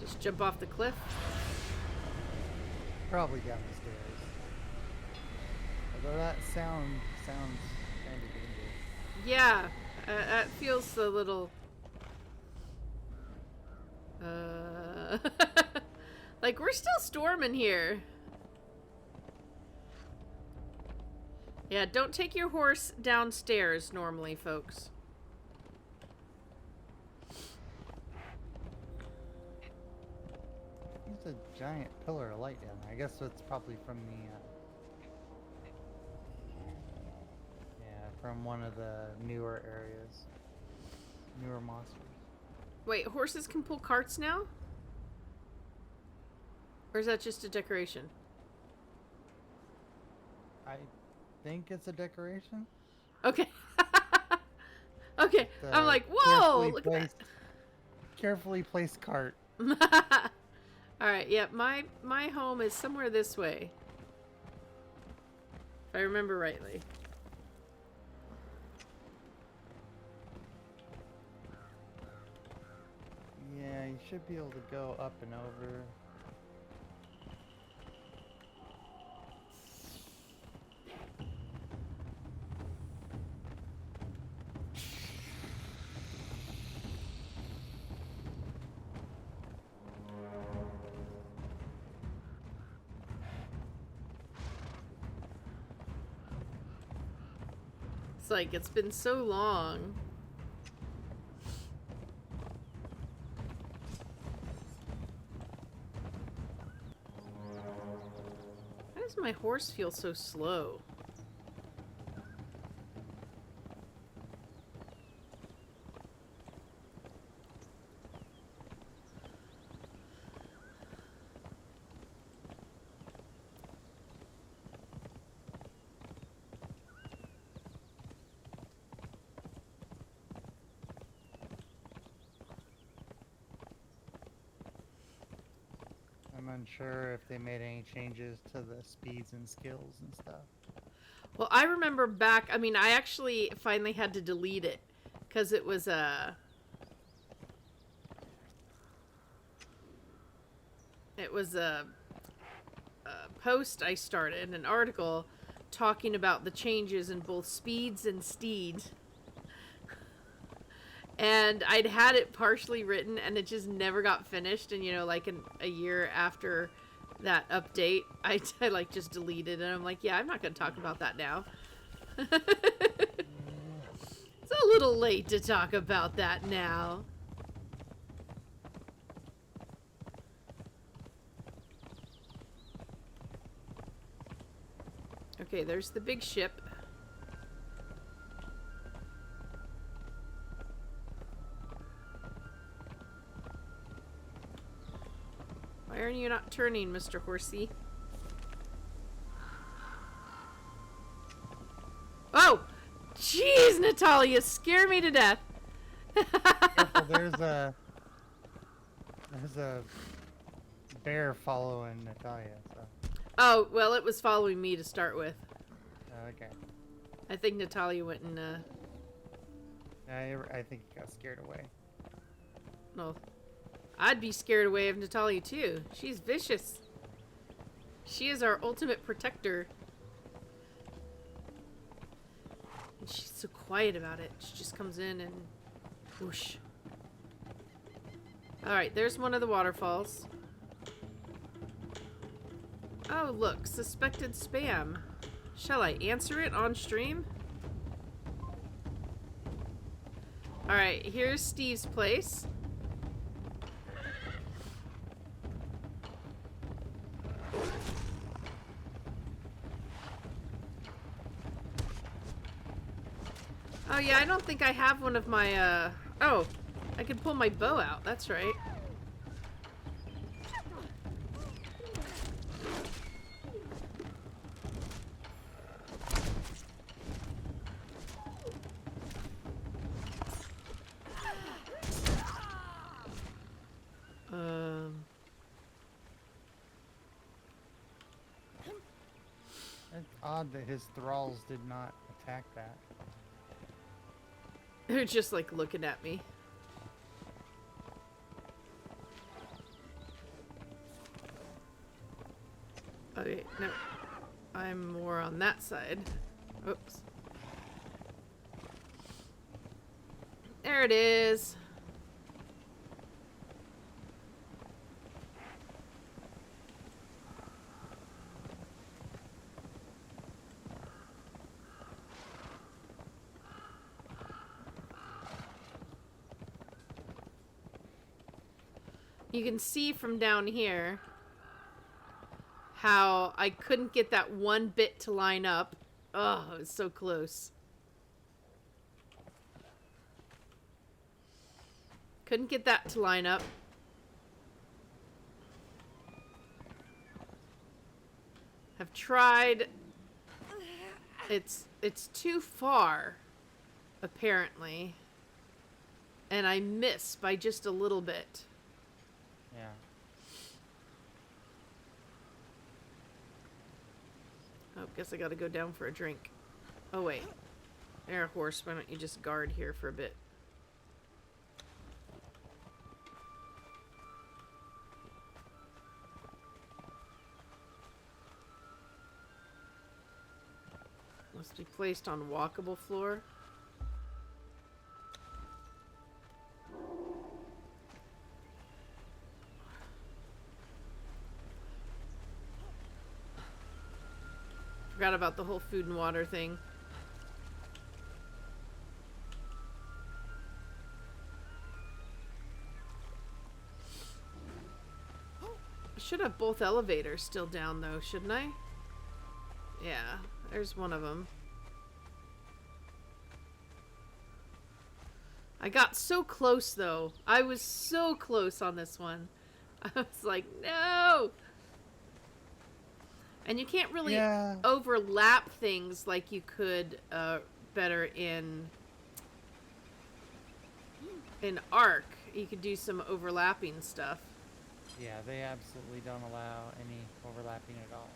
Just jump off the cliff? Probably down the stairs. Although that sounds kind of dangerous. Yeah, that feels a little... like, we're still storming here. Yeah, don't take your horse downstairs normally, folks. There's a giant pillar of light down there. I guess that's probably from the from one of the newer areas, newer monsters. Wait, horses can pull carts now? Or is that just a decoration? I think it's a decoration. Okay. Okay, I'm like, whoa! Look at carefully placed cart. that. Alright, yeah, my home is somewhere this way. If I remember rightly. Yeah, you should be able to go up and over. It's like, it's been so long. Why does my horse feel so slow? I'm unsure if they made any changes to the speeds and skills and stuff. Well, I remember back, I mean, I actually finally had to delete it because it was a post I started, an article talking about the changes in both speeds and steeds. And I'd had it partially written and it just never got finished. And, you know, like a year after that update, I like just deleted it. And I'm like, yeah, I'm not going to talk about that now. It's a little late to talk about that now. Okay, there's the big ship. Why are you not turning, Mr. Horsey? Oh! Jeez, Natalia, scare me to death. Careful, there's a bear following Natalia. So. Oh, well, it was following me to start with. Okay. I think Natalia went and, I think he got scared away. no. I'd be scared away of Natalia, too. She's vicious. She is our ultimate protector. And she's so quiet about it. She just comes in and whoosh. Alright, there's one of the waterfalls. Oh, look. Suspected spam. Shall I answer it on stream? Alright, here's Steve's place. Oh yeah, I don't think I have one of my, oh, I can pull my bow out, that's right. It's odd that his thralls did not attack that. They're just like looking at me. Okay, no. I'm more on that side. Oops. There it is. You can see from down here how I couldn't get that one bit to line up. Oh, it was so close. Couldn't get that to line up. Have tried. It's too far, apparently. And I miss by just a little bit. Yeah. Oh, guess I gotta go down for a drink. Oh, wait. There, horse, why don't you just guard here for a bit? Must be placed on walkable floor. Forgot about the whole food and water thing. I should have both elevators still down though, shouldn't I? Yeah, there's one of them. I got so close though. I was so close on this one. I was like, no! And you can't really overlap things like you could better in Ark. You could do some overlapping stuff. Yeah, they absolutely don't allow any overlapping at all.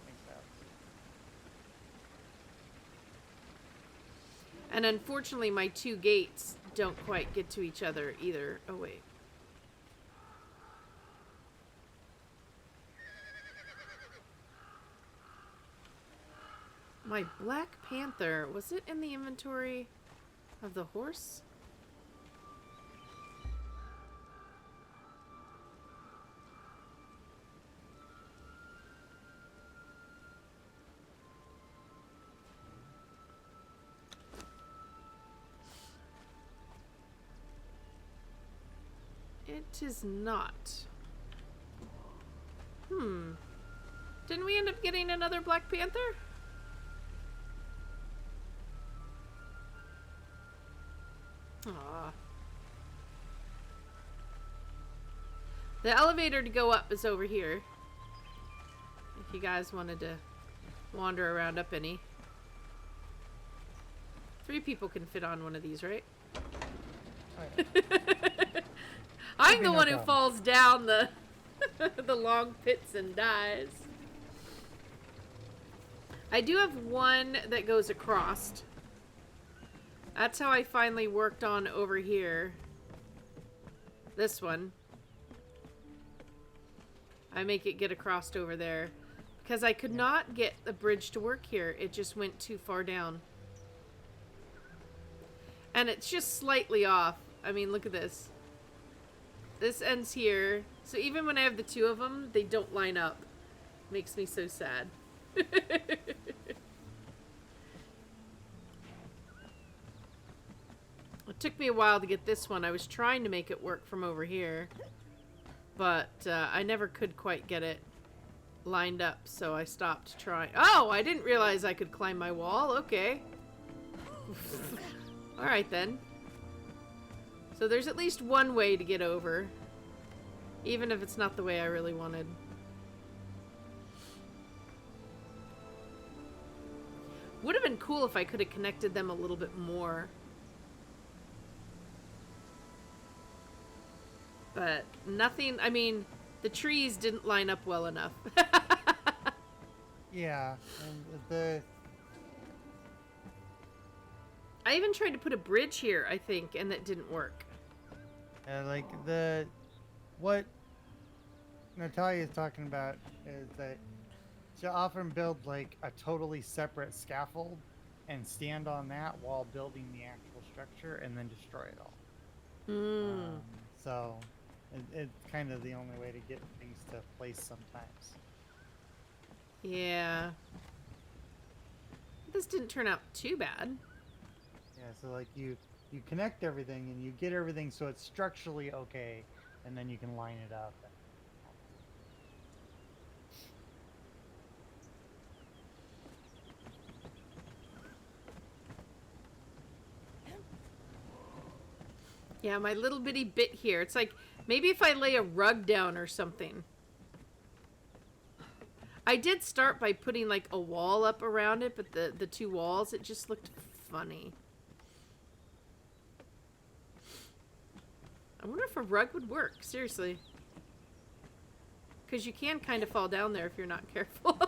Makes sense. And unfortunately, my two gates don't quite get to each other either. Oh, wait. My Black Panther, was it in the inventory of the horse? It is not. Didn't we end up getting another Black Panther? Aw. The elevator to go up is over here. If you guys wanted to wander around up any. 3 people can fit on one of these, right? Alright. I'm the no one who problem. falls down the the long pits and dies. I do have one that goes across. That's how I finally worked on over here. This one. I make it get across over there. Because I could not get the bridge to work here. It just went too far down. And it's just slightly off. I mean, look at this. This ends here. So even when I have the 2 of them, they don't line up. Makes me so sad. It took me a while to get this one. I was trying to make it work from over here. But I never could quite get it lined up, so I stopped trying. Oh, I didn't realize I could climb my wall. Okay. Alright then. So there's at least one way to get over. Even if it's not the way I really wanted. Would have been cool if I could have connected them a little bit more. But nothing, I mean, the trees didn't line up well enough. Yeah, and the I even tried to put a bridge here, I think, and that didn't work. like what Natalia is talking about is that she'll often build like a totally separate scaffold and stand on that while building the actual structure and then destroy it all. So it's kind of the only way to get things to place sometimes. Yeah. This didn't turn out too bad. Yeah, so like you connect everything and you get everything so it's structurally okay, and then you can line it up. Yeah, my little bitty bit here. It's like, maybe if I lay a rug down or something. I did start by putting like a wall up around it, but the 2 walls, it just looked funny. I wonder if a rug would work, seriously. Because you can kind of fall down there if you're not careful.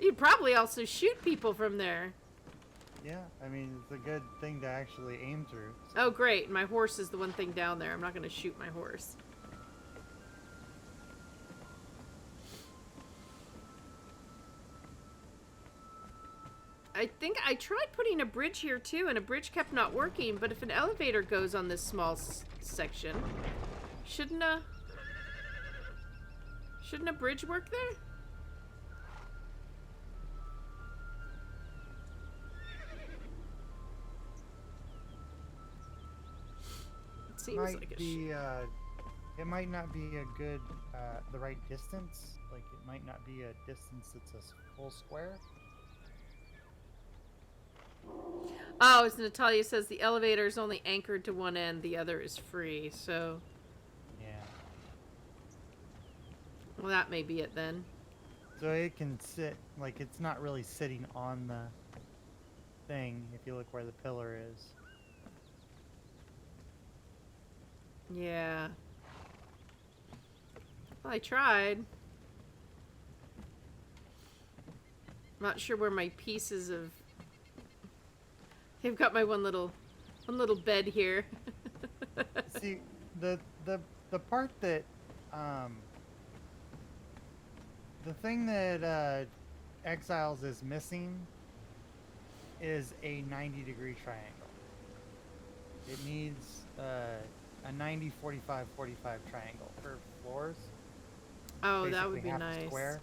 You'd probably also shoot people from there. Yeah, I mean, it's a good thing to actually aim through. Oh, great. My horse is the one thing down there. I'm not going to shoot my horse. I think I tried putting a bridge here too, and a bridge kept not working, but if an elevator goes on this small section, shouldn't a bridge work there? It seems like it should. It might not be a good, the right distance. Like, it might not be a distance that's a full square. Oh, as Natalia says, the elevator is only anchored to one end, the other is free, so... Yeah. Well, that may be it then. So it can sit, like, it's not really sitting on the thing, if you look where the pillar is. Yeah. Well, I tried. I'm not sure where my pieces of... I've got my one little bed here. See, the part that the thing that Exiles is missing is a 90-degree triangle. It needs a 90, 45, 45 triangle for floors. Oh, that would be half a nice. Square.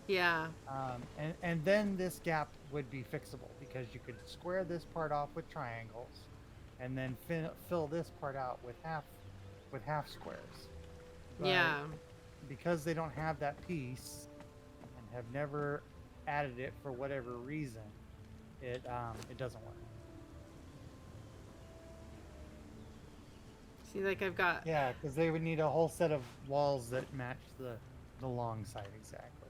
Yeah. And then this gap would be fixable because you could square this part off with triangles, and then fill this part out with half squares. But yeah. because they don't have that piece and have never added it for whatever reason, it doesn't work. See, like I've got... Yeah, because they would need a whole set of walls that match the long side exactly.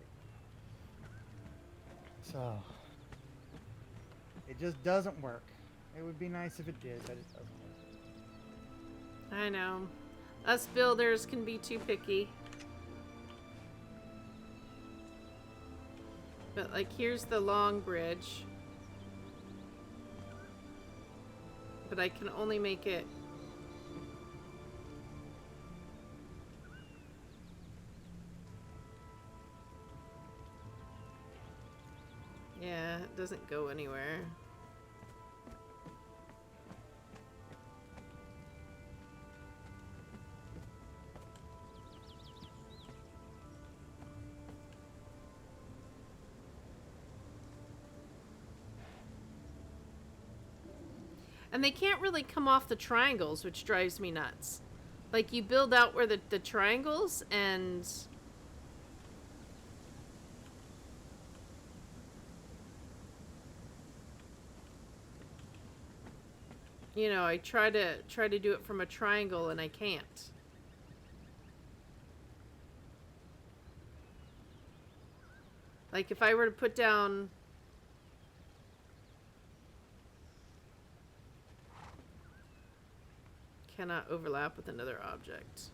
So it just doesn't work. It would be nice if it did, but it doesn't work. I know. Us builders can be too picky. But like, here's the long bridge. But I can only make it... Yeah, it doesn't go anywhere. And they can't really come off the triangles, which drives me nuts. Like, you build out where the triangles, and... You know, I try to do it from a triangle, and I can't. Like, if I were to put down... Cannot overlap with another object.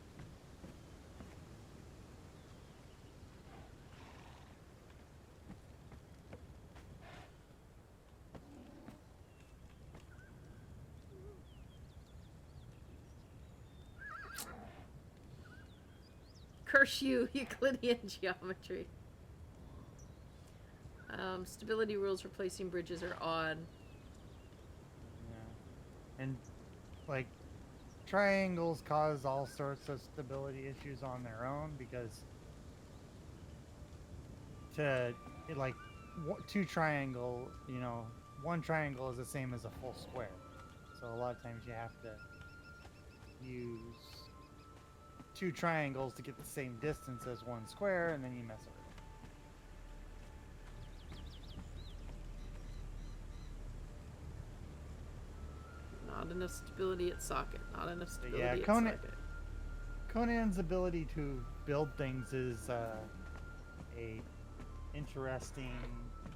Curse you, Euclidean geometry. Stability rules for placing bridges are odd. Yeah. And, like, triangles cause all sorts of stability issues on their own because two triangle, you know, one triangle is the same as a full square. So a lot of times you have to use two triangles to get the same distance as one square, and then you mess with it. Not enough stability at socket. Not enough stability Yeah, at socket. Conan's ability to build things is a interesting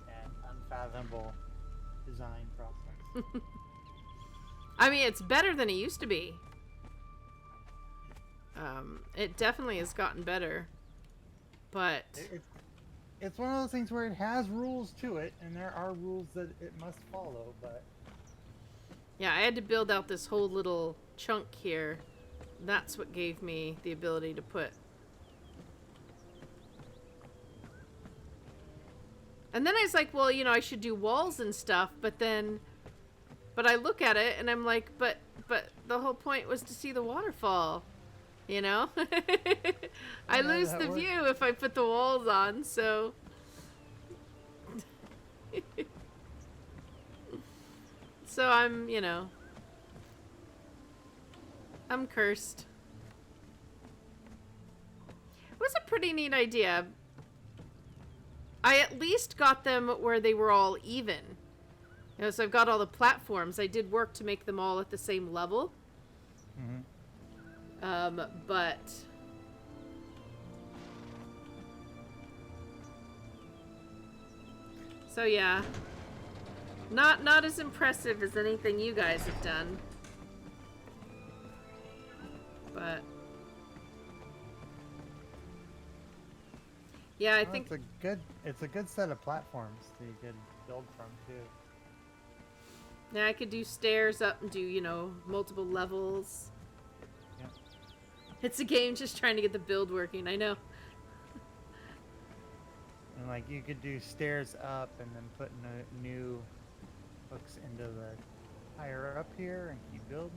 and unfathomable design process. I mean, it's better than it used to be. It definitely has gotten better, but it's one of those things where it has rules to it, and there are rules that it must follow, but yeah, I had to build out this whole little chunk here. That's what gave me the ability to put. And then I was like, well, you know, I should do walls and stuff, but I look at it and I'm like, but the whole point was to see the waterfall, you know? I lose the view if I put the walls on, so. So I'm, you know, I'm cursed. It was a pretty neat idea. I at least got them where they were all even. You know, so I've got all the platforms. I did work to make them all at the same level. Mm-hmm. But so yeah, not as impressive as anything you guys have done. But Yeah, I Well, think it's a good set of platforms that you could build from too. yeah, I could do stairs up and do, multiple levels. Yep. It's a game just trying to get the build working, I know. And like you could do stairs up and then put new hooks into the higher up here and keep building.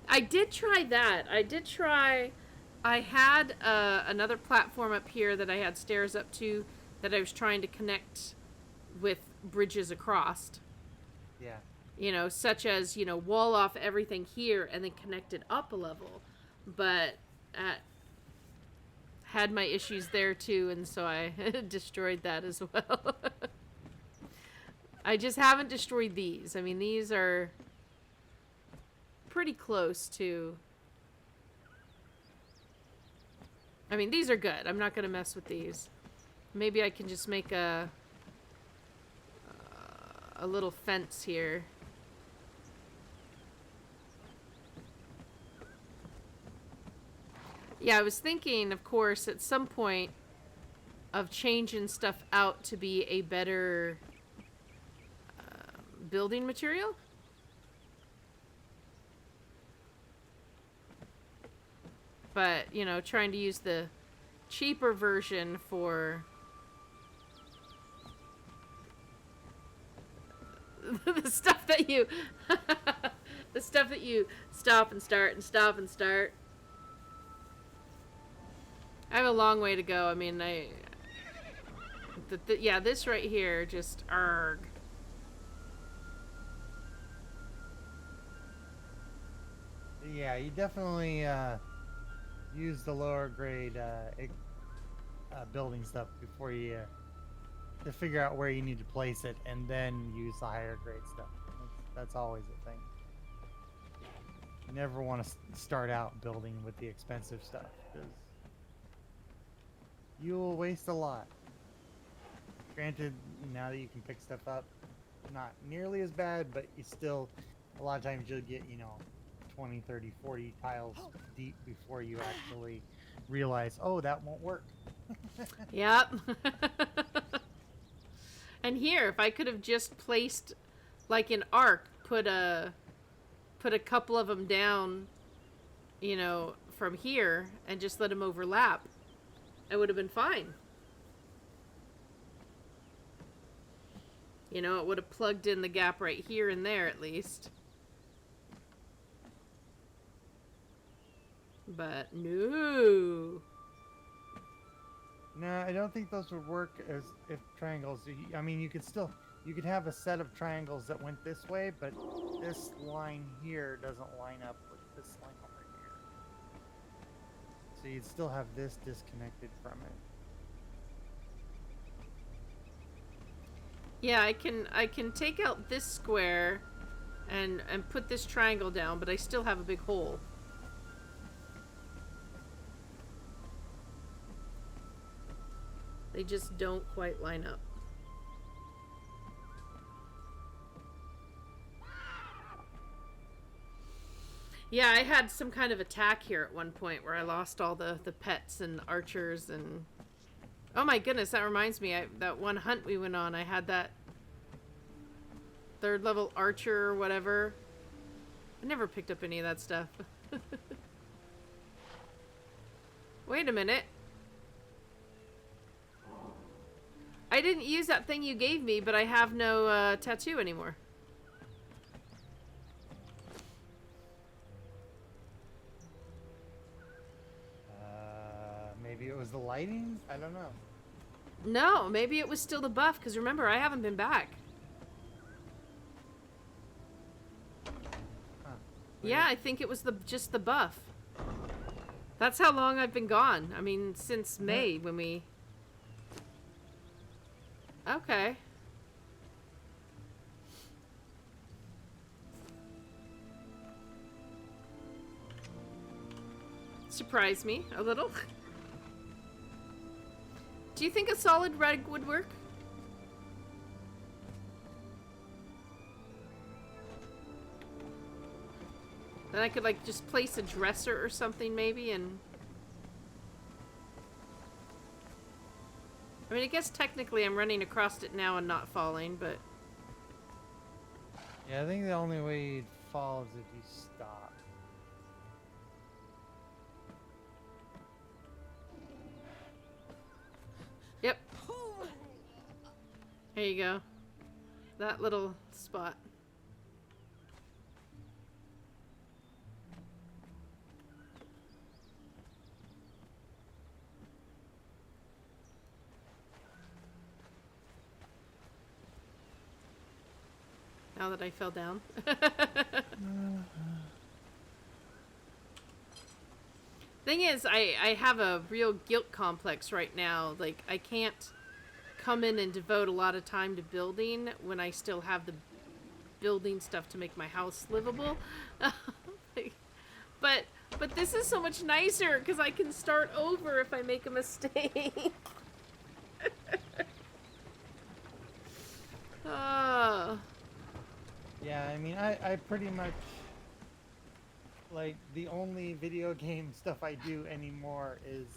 I did try that. I had another platform up here that I had stairs up to that I was trying to connect with bridges across. Yeah. Such as, wall off everything here and then connect it up a level. But had my issues there too, and so I destroyed that as well. I just haven't destroyed these. I mean, these are pretty close to... I mean, these are good. I'm not going to mess with these. Maybe I can just make a little fence here. Yeah, I was thinking, of course, at some point of changing stuff out to be a better building material. But, trying to use the cheaper version for the stuff that you the stuff that you stop and start and stop and start. I have a long way to go. I mean, yeah, this right here, just arg. Yeah, you definitely use the lower grade building stuff before you to figure out where you need to place it, and then use the higher grade stuff. That's always a thing. You never want to start out building with the expensive stuff, because you will waste a lot. Granted, now that you can pick stuff up, not nearly as bad, but you still, a lot of times you'll get, 20, 30, 40 tiles deep before you actually realize, oh, that won't work. Yep. And here, if I could have just placed, like an arc, put a couple of them down, from here, and just let them overlap, I would have been fine. It would have plugged in the gap right here and there, at least. But no. No, I don't think those would work as if triangles. I mean, you could have a set of triangles that went this way, but this line here doesn't line up with this line over here. So you'd still have this disconnected from it. Yeah, I can take out this square and put this triangle down, but I still have a big hole. They just don't quite line up. Yeah, I had some kind of attack here at one point where I lost all the pets and archers and... Oh my goodness, that reminds me, that one hunt we went on, I had that 3rd level archer or whatever. I never picked up any of that stuff. Wait a minute. I didn't use that thing you gave me, but I have no tattoo anymore. Maybe it was the lighting? I don't know. No, maybe it was still the buff, because remember, I haven't been back. Huh. Yeah, I think it was just the buff. That's how long I've been gone. I mean, since May, when we... Okay. Surprised me a little. Do you think a solid red would work? Then I could, like, just place a dresser or something, maybe, and... mean, I guess technically I'm running across it now and not falling, but... Yeah, I think the only way you'd fall is if you stop. Yep. There you go. That little spot. Now that I fell down. Thing is, I have a real guilt complex right now. Like, I can't come in and devote a lot of time to building when I still have the building stuff to make my house livable. But this is so much nicer because I can start over if I make a mistake. Oh. Yeah, I mean, I pretty much, like, the only video game stuff I do anymore is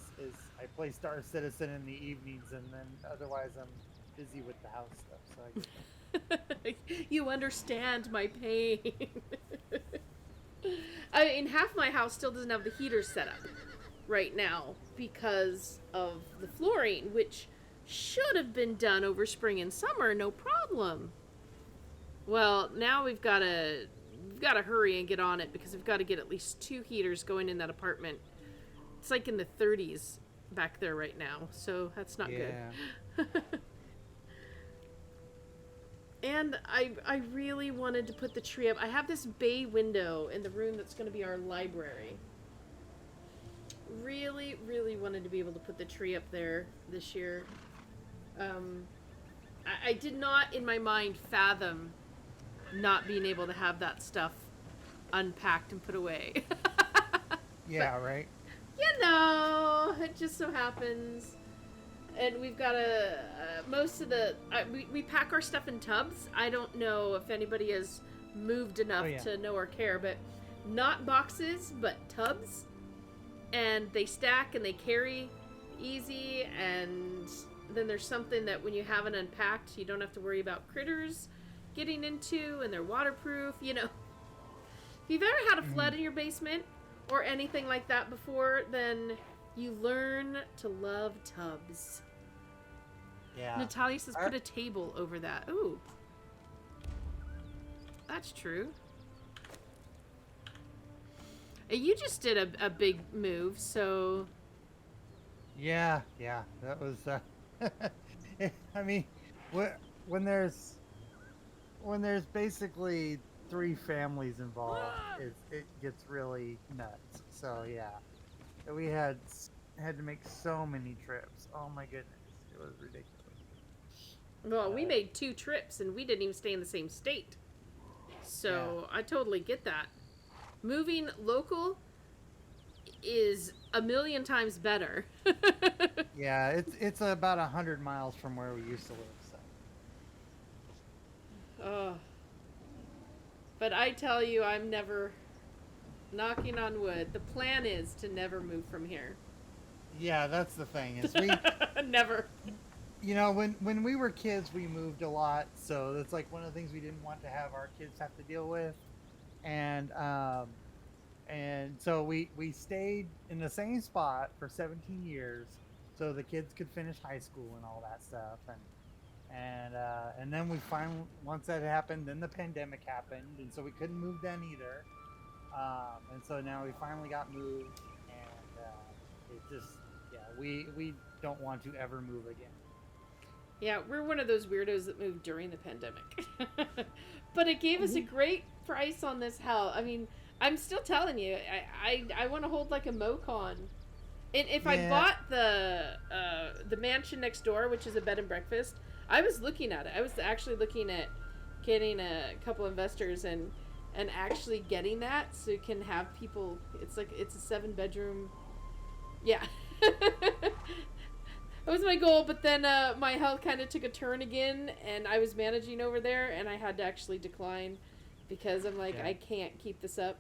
I play Star Citizen in the evenings, and then otherwise I'm busy with the house stuff, so I get You understand my pain. I mean, half my house still doesn't have the heater set up right now because of the flooring, which should have been done over spring and summer, no problem. Well, now we've got to hurry and get on it because we've got to get at least 2 heaters going in that apartment. It's like in the 30s back there right now, so that's not good. And I really wanted to put the tree up. I have this bay window in the room that's going to be our library. Really, really wanted to be able to put the tree up there this year. I did not, in my mind, fathom not being able to have that stuff unpacked and put away. Yeah, right? You know, it just so happens. And we've got most of the... we pack our stuff in tubs. I don't know if anybody has moved enough to know or care, but not boxes, but tubs. And they stack and they carry easy, and then there's something that when you have it unpacked, you don't have to worry about critters getting into, and they're waterproof, you know. If you've ever had a flood in your basement or anything like that before, then you learn to love tubs. Yeah. Natalia says put a table over that. Ooh. That's true. You just did a big move, so... Yeah, that was, I mean, when there's basically 3 families involved, it gets really nuts. So yeah, we had to make so many trips. Oh my goodness, it was ridiculous. Well, we made 2 trips and we didn't even stay in the same state. So I totally get that. Moving local is a million times better. Yeah, it's about 100 miles from where we used to live. So. But I tell you, I'm never, knocking on wood, the plan is to never move from here. Yeah, that's the thing. Is we never. You know, when we were kids, we moved a lot, so that's like one of the things we didn't want to have our kids have to deal with, and so we stayed in the same spot for 17 years, so the kids could finish high school and all that stuff, and then we finally, once that happened, then the pandemic happened, and so we couldn't move then either, and so now we finally got moved, and it just, we don't want to ever move again. Yeah, we're one of those weirdos that moved during the pandemic. But it gave us a great price on this house. I mean, I'm still telling you, I want to hold like a MoCon. And if I bought the mansion next door, which is a bed and breakfast, I was looking at it. I was actually looking at getting a couple investors and actually getting that so you can have people. It's a 7-bedroom. Yeah. That was my goal, but then my health kind of took a turn again, and I was managing over there, and I had to actually decline because I'm like, I can't keep this up.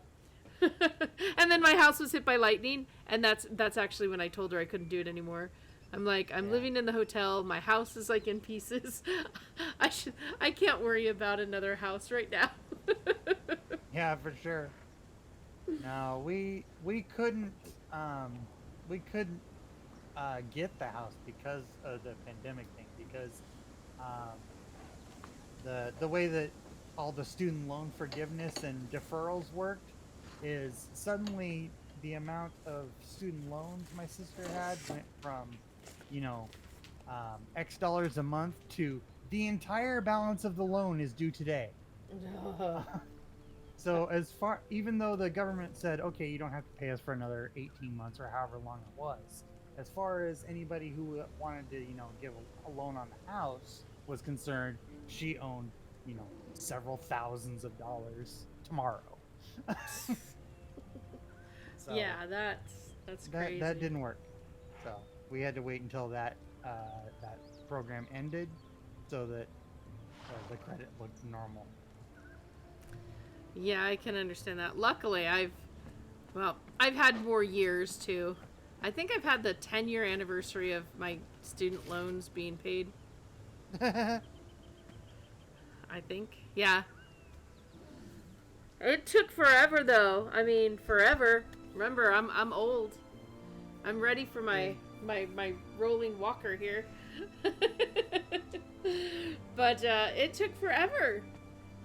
And then my house was hit by lightning, and that's actually when I told her I couldn't do it anymore. I'm like, I'm Yeah. living in the hotel. My house is like in pieces. I can't worry about another house right now. Yeah, for sure. No, um we couldn't get the house because of the pandemic thing, because um the way that all the student loan forgiveness and deferrals worked is suddenly the amount of student loans my sister had went from, you know, X dollars a month to the entire balance of the loan is due today. So even though the government said, okay, you don't have to pay us for another 18 months or however long it was, as far as anybody who wanted to, give a loan on the house was concerned, she owned, several thousands of dollars tomorrow. So Yeah, that's that crazy. that didn't work. So we had to wait until that program ended so that the credit looked normal. Yeah, I can understand that. Luckily, I've had more years too. I think I've had the 10-year anniversary of my student loans being paid. I think. Yeah. It took forever though. I mean, forever. Remember, I'm old. I'm ready for my rolling walker here. But it took forever.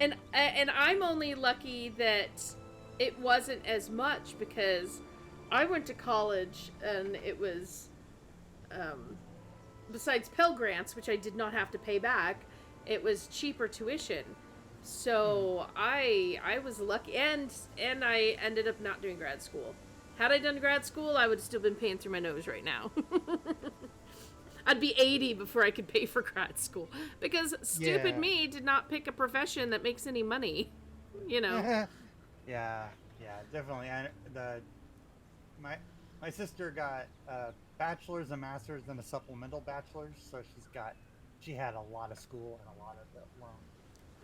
And I'm only lucky that it wasn't as much, because I went to college and it was, besides Pell Grants, which I did not have to pay back, it was cheaper tuition. So I was lucky, and I ended up not doing grad school. Had I done grad school, I would have still been paying through my nose right now. I'd be 80 before I could pay for grad school, because stupid me did not pick a profession that makes any money, Yeah, yeah, definitely. My sister got a bachelor's, a master's, and a supplemental bachelor's, so she had a lot of school and a lot of the loan.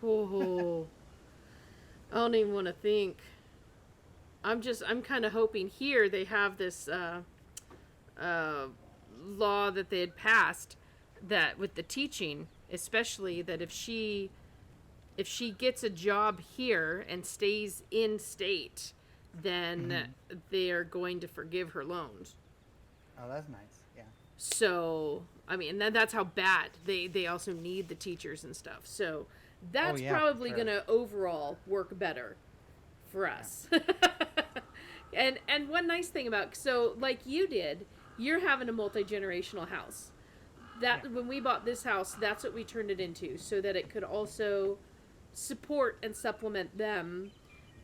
Oh, I don't even want to think. I'm kind of hoping here they have this law that they had passed, that with the teaching, especially, that if she gets a job here and stays in state, then they are going to forgive her loans. Oh, that's nice. Yeah. So, I mean, that's how bad they also need the teachers and stuff. So that's probably sure. going to overall work better for us. And one nice thing about, so like you did, you're having a multi-generational house. When we bought this house, that's what we turned it into, so that it could also support and supplement them,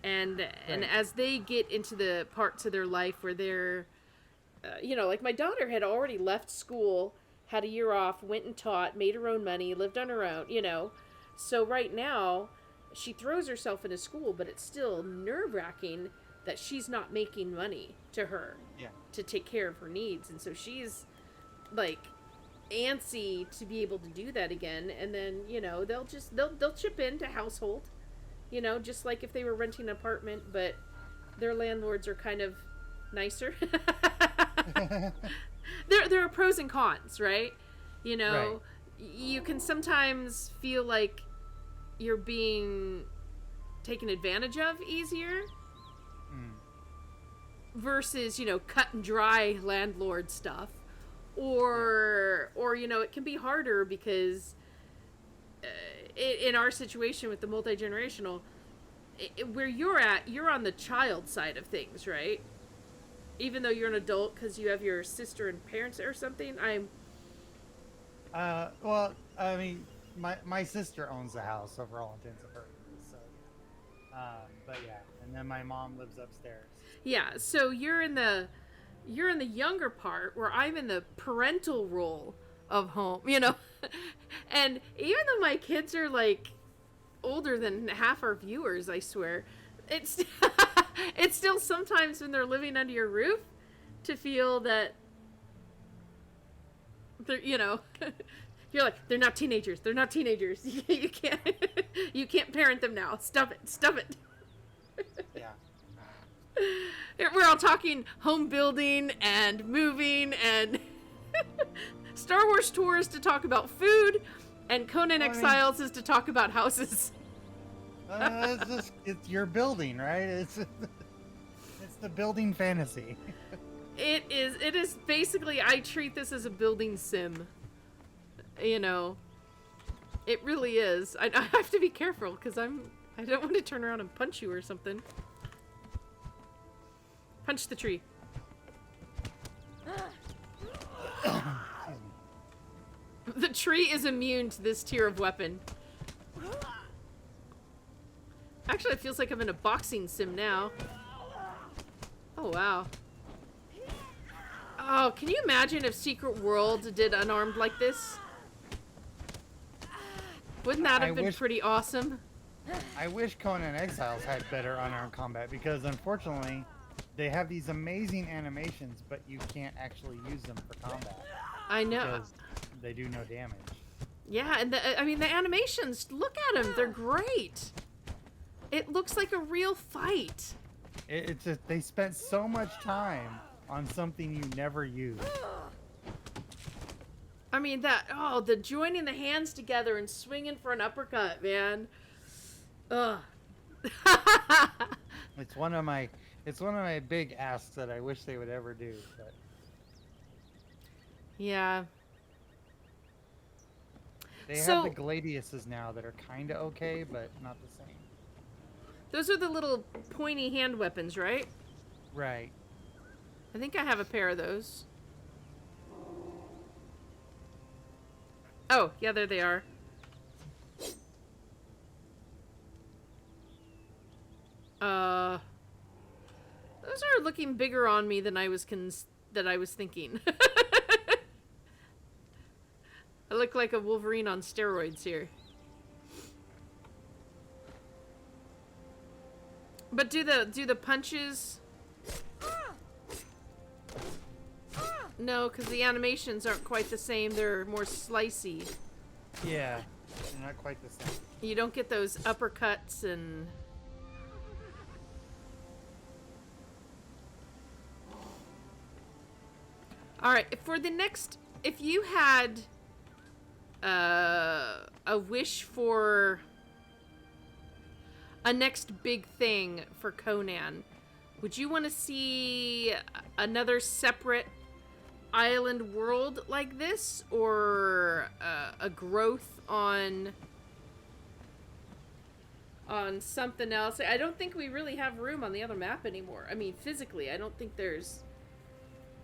and as they get into the parts of their life where they're like my daughter had already left school, had a year off, went and taught, made her own money, lived on her own, so right now she throws herself into school, but it's still nerve-wracking that she's not making money to her to take care of her needs, and so she's like antsy to be able to do that again. And then they'll chip into household, just like if they were renting an apartment, but their landlords are kind of nicer. There are pros and cons, right? Right. You can sometimes feel like you're being taken advantage of easier versus cut and dry landlord stuff, or it can be harder because in our situation with the multi-generational, where you're on the child side of things, right? Even though you're an adult, because you have your sister and parents or something. Well, I mean, my sister owns the house, so for all intents and purposes. So, but yeah, and then my mom lives upstairs. Yeah, so you're in the younger part, where I'm in the parental role of home, and even though my kids are like older than half our viewers, I swear, it's it's still sometimes when they're living under your roof to feel that they're you're like, they're not teenagers, you can't parent them now, stop it. Yeah. We're all talking home building and moving and Star Wars Tour is to talk about food, and Conan Exiles is to talk about houses. It's your building, right? It's the building fantasy. It is basically, I treat this as a building sim. You know, it really is. I have to be careful because I don't want to turn around and punch you or something. Punch the tree. The tree is immune to this tier of weapon. Actually, it feels like I'm in a boxing sim now. Oh, wow. Oh, can you imagine if Secret World did Unarmed like this? Wouldn't that have been pretty awesome? I wish Conan Exiles had better unarmed combat because, unfortunately, they have these amazing animations, but you can't actually use them for combat. I know. Because they do no damage. Yeah, and I mean, the animations, look at them. They're great. It looks like a real fight. It's just, they spent so much time on something you never use. I mean, the joining the hands together and swinging for an uppercut, man. Ugh. It's one of my big asks that I wish they would ever do, but yeah. They have the gladiuses now that are kind of okay, but not the same. Those are the little pointy hand weapons, right? Right. I think I have a pair of those. Oh, yeah, there they are. Those are looking bigger on me than I was thinking. I look like a Wolverine on steroids here. But do the punches? No, because the animations aren't quite the same. They're more slicey. Yeah, they're not quite the same. You don't get those uppercuts and... Alright, for the next... If you had a wish for a next big thing for Conan, would you want to see another separate island world like this, or a growth on something else? I don't think we really have room on the other map anymore. I mean, physically, I don't think there's...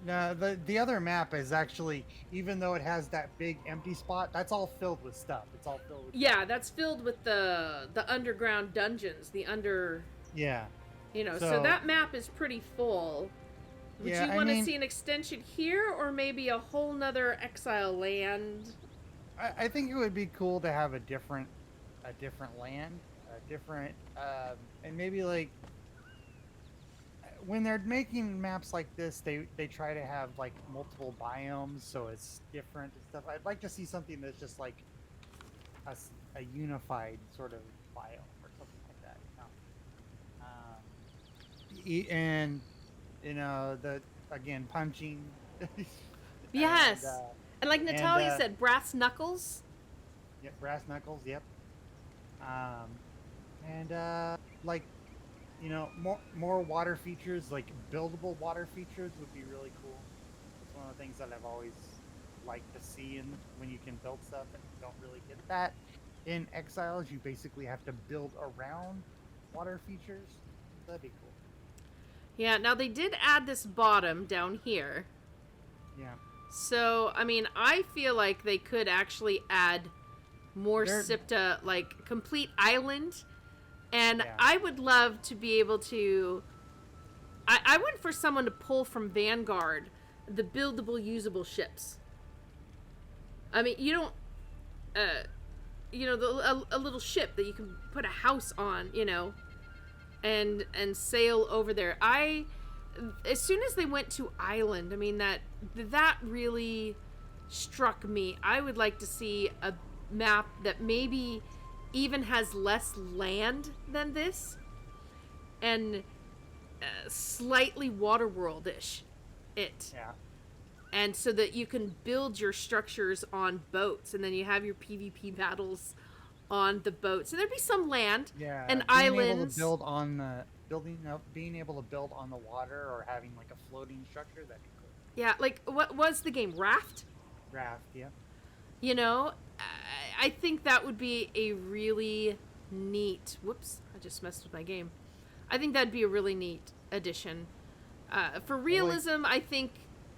No, the other map is actually, even though it has that big empty spot, that's all filled with stuff. It's all filled with stuff. That's filled with the underground dungeons, Yeah. You know, so that map is pretty full. Would you want to see an extension here, or maybe a whole nother exile land? I think it would be cool to have a different land, and maybe like when they're making maps like this, they try to have like multiple biomes, so it's different and stuff. I'd like to see something that's just like a unified sort of biome or something like that. And you know, punching. Yes, and like Natalia said, brass knuckles. Yep, brass knuckles. Yep. Like, you know, more water features, like buildable water features, would be really cool. It's one of the things that I've always liked to see when you can build stuff, and you don't really get that in Exiles. You basically have to build around water features. That'd be cool. Yeah, now they did add this bottom down here. Yeah. So, I mean, I feel like they could actually add more SIPTA, like complete island. And I would love to be able to... I want for someone to pull from Vanguard the buildable, usable ships. I mean, you don't... you know, a little ship that you can put a house on, you know, and sail over there. As soon as they went to island, I mean, that really struck me. I would like to see a map that maybe even has less land than this, and slightly Waterworld-ish. Yeah. and so that you can build your structures on boats, and then you have your PvP battles on the boats. And there'd be some land and islands. Being able to build on the water or having like a floating structure, that'd be cool. Yeah, like what was the game? Raft? Raft, yeah. You know, I think that would be a really neat. Whoops, I just messed with my game. I think that'd be a really neat addition. For realism, I think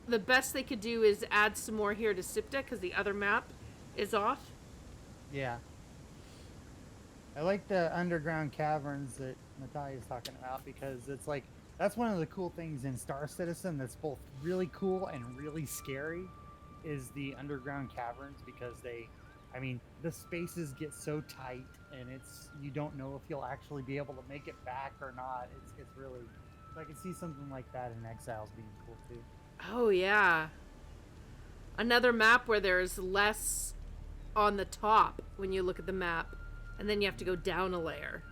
the best they could do is add some more here to Sipta because the other map is off. Yeah. I like the underground caverns that Natalia's talking about because it's like that's one of the cool things in Star Citizen that's both really cool and really scary is the underground caverns because the spaces get so tight and you don't know if you'll actually be able to make it back or not. It's really, so I can see something like that in Exiles being cool too. Oh yeah. Another map where there's less on the top when you look at the map, and then you have to go down a layer.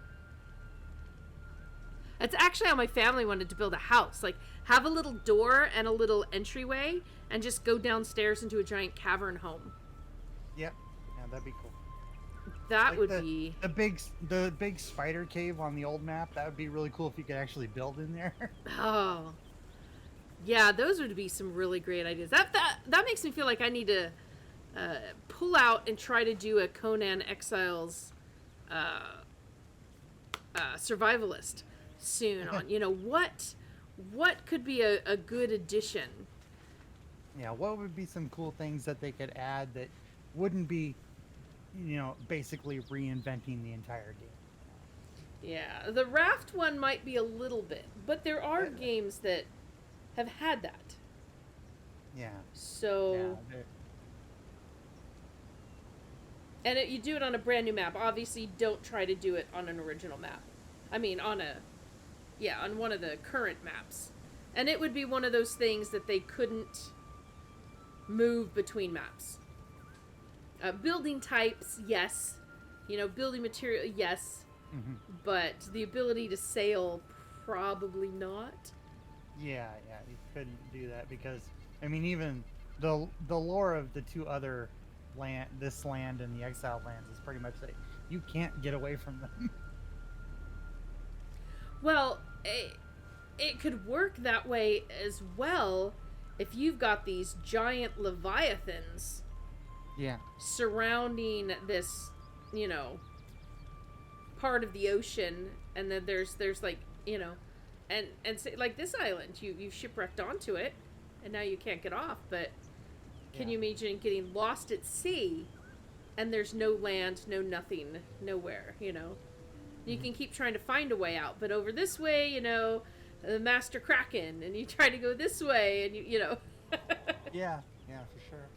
That's actually how my family wanted to build a house. Like, have a little door and a little entryway, and just go downstairs into a giant cavern home. Yep. Yeah, that'd be cool. That like would be... The big spider cave on the old map, that would be really cool if you could actually build in there. Oh. Yeah, those would be some really great ideas. That makes me feel like I need to pull out and try to do a Conan Exiles survivalist soon on, what could be a good addition? Yeah, what would be some cool things that they could add that wouldn't be, basically reinventing the entire game? Yeah, the Raft one might be a little bit, but there are games that have had that. Yeah. So... Yeah, and you do it on a brand new map. Obviously, don't try to do it on an original map. I mean, on one of the current maps. And it would be one of those things that they couldn't move between maps. Building types, yes. Building material, yes. mm-hmm. But the ability to sail, probably not. Yeah, you couldn't do that because, even the lore of the two other this land and the Exile lands is pretty much that you can't get away from them. Well, it could work that way as well if you've got these giant leviathans surrounding this, part of the ocean, and then there's like, and say, like this island, you shipwrecked onto it, and now you can't get off, but can you imagine getting lost at sea, and there's no land, no nothing, nowhere, You can keep trying to find a way out, but over this way, the Master Kraken, and you try to go this way, and Yeah, for sure.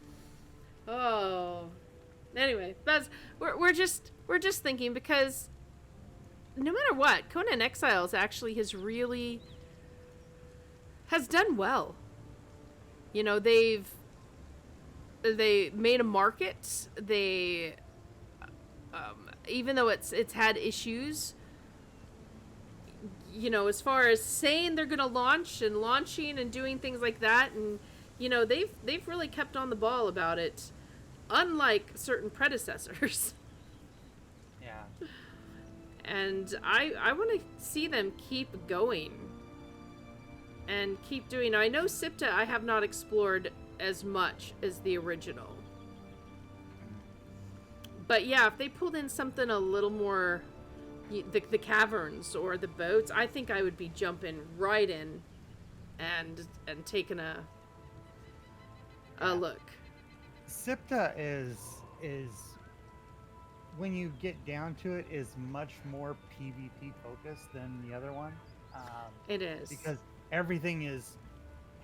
Oh. Anyway, we're just thinking because no matter what, Conan Exiles actually has done well. They made a market. They, even though it's had issues, as far as saying they're gonna launching and doing things like that, and they've really kept on the ball about it, unlike certain predecessors. Yeah. And I want to see them keep going and keep doing. I know Sipta I have not explored as much as the original. But yeah, if they pulled in something a little more, the caverns or the boats, I think I would be jumping right in and taking a look. Sipta is when you get down to it is much more PvP focused than the other one. It is. Because everything is,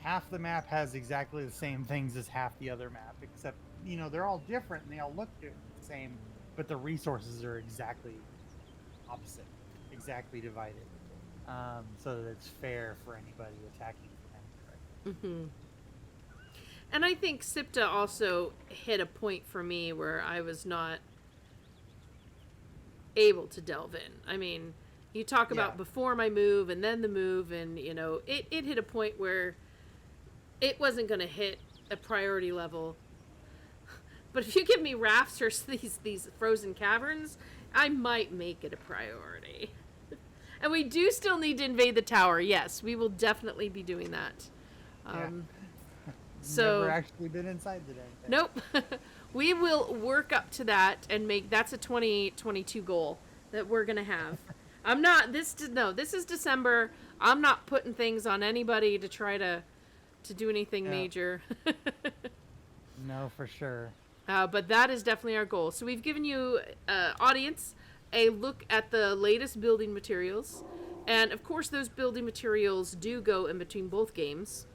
half the map has exactly the same things as half the other map, except, they're all different and they all look the same, but the resources are exactly opposite, exactly divided. So that it's fair for anybody attacking from any direction. Mm-hmm. And I think Sipta also hit a point for me where I was not able to delve in. You talk about before my move and then the move, and it hit a point where it wasn't going to hit a priority level. But if you give me rafts or these frozen caverns, I might make it a priority. And we do still need to invade the tower. Yes, we will definitely be doing that. Yeah. So Never actually been inside the dang thing. nope. We will work up to that and that's a 2022 goal that we're going to have. I'm not this is December. I'm not putting things on anybody to try to do anything major. No, for sure. But that is definitely our goal. So we've given you, audience, a look at the latest building materials. And, of course, those building materials do go in between both games.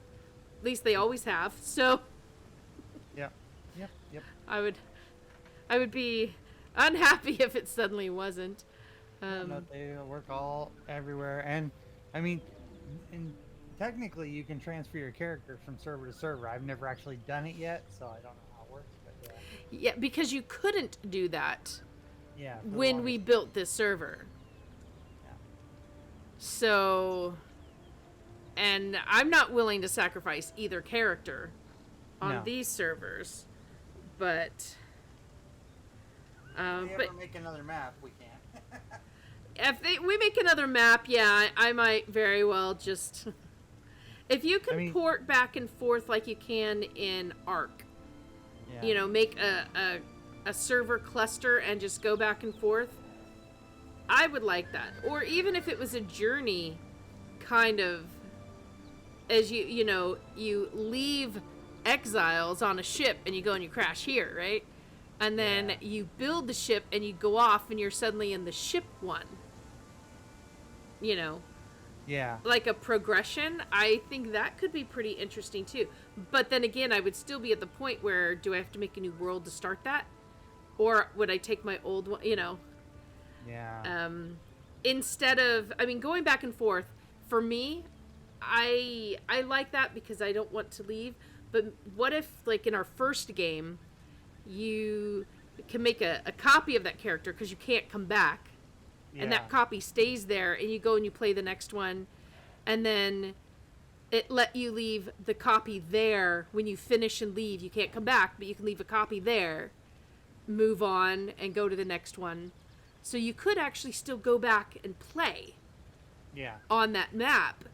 At least they always have. So Yep. I would be unhappy if it suddenly wasn't. No, they work all everywhere. And, I mean, technically you can transfer your character from server to server. I've never actually done it yet, so I don't know how it works. But Yeah, because you couldn't do that for when we built this server. Yeah. So, and I'm not willing to sacrifice either character on these servers, but If they ever make another map, we can. if we make another map, yeah, I might very well just if you can port back and forth like you can in Ark. Yeah. You know, make a server cluster and just go back and forth. I would like that. Or even if it was a journey, kind of, as you leave Exiles on a ship and you go and you crash here, right? And then you build the ship and you go off and you're suddenly in the ship one. You know? Yeah. Like a progression. I think that could be pretty interesting too. But then again, I would still be at the point where, do I have to make a new world to start that? Or would I take my old one, you know? Yeah. Instead of, going back and forth, for me, I like that because I don't want to leave. But what if, like, in our first game, you can make a copy of that character because you can't come back. And that copy stays there, and you go and you play the next one, and then it let you leave the copy there. When you finish and leave, you can't come back, but you can leave a copy there, move on, and go to the next one. So you could actually still go back and play on that map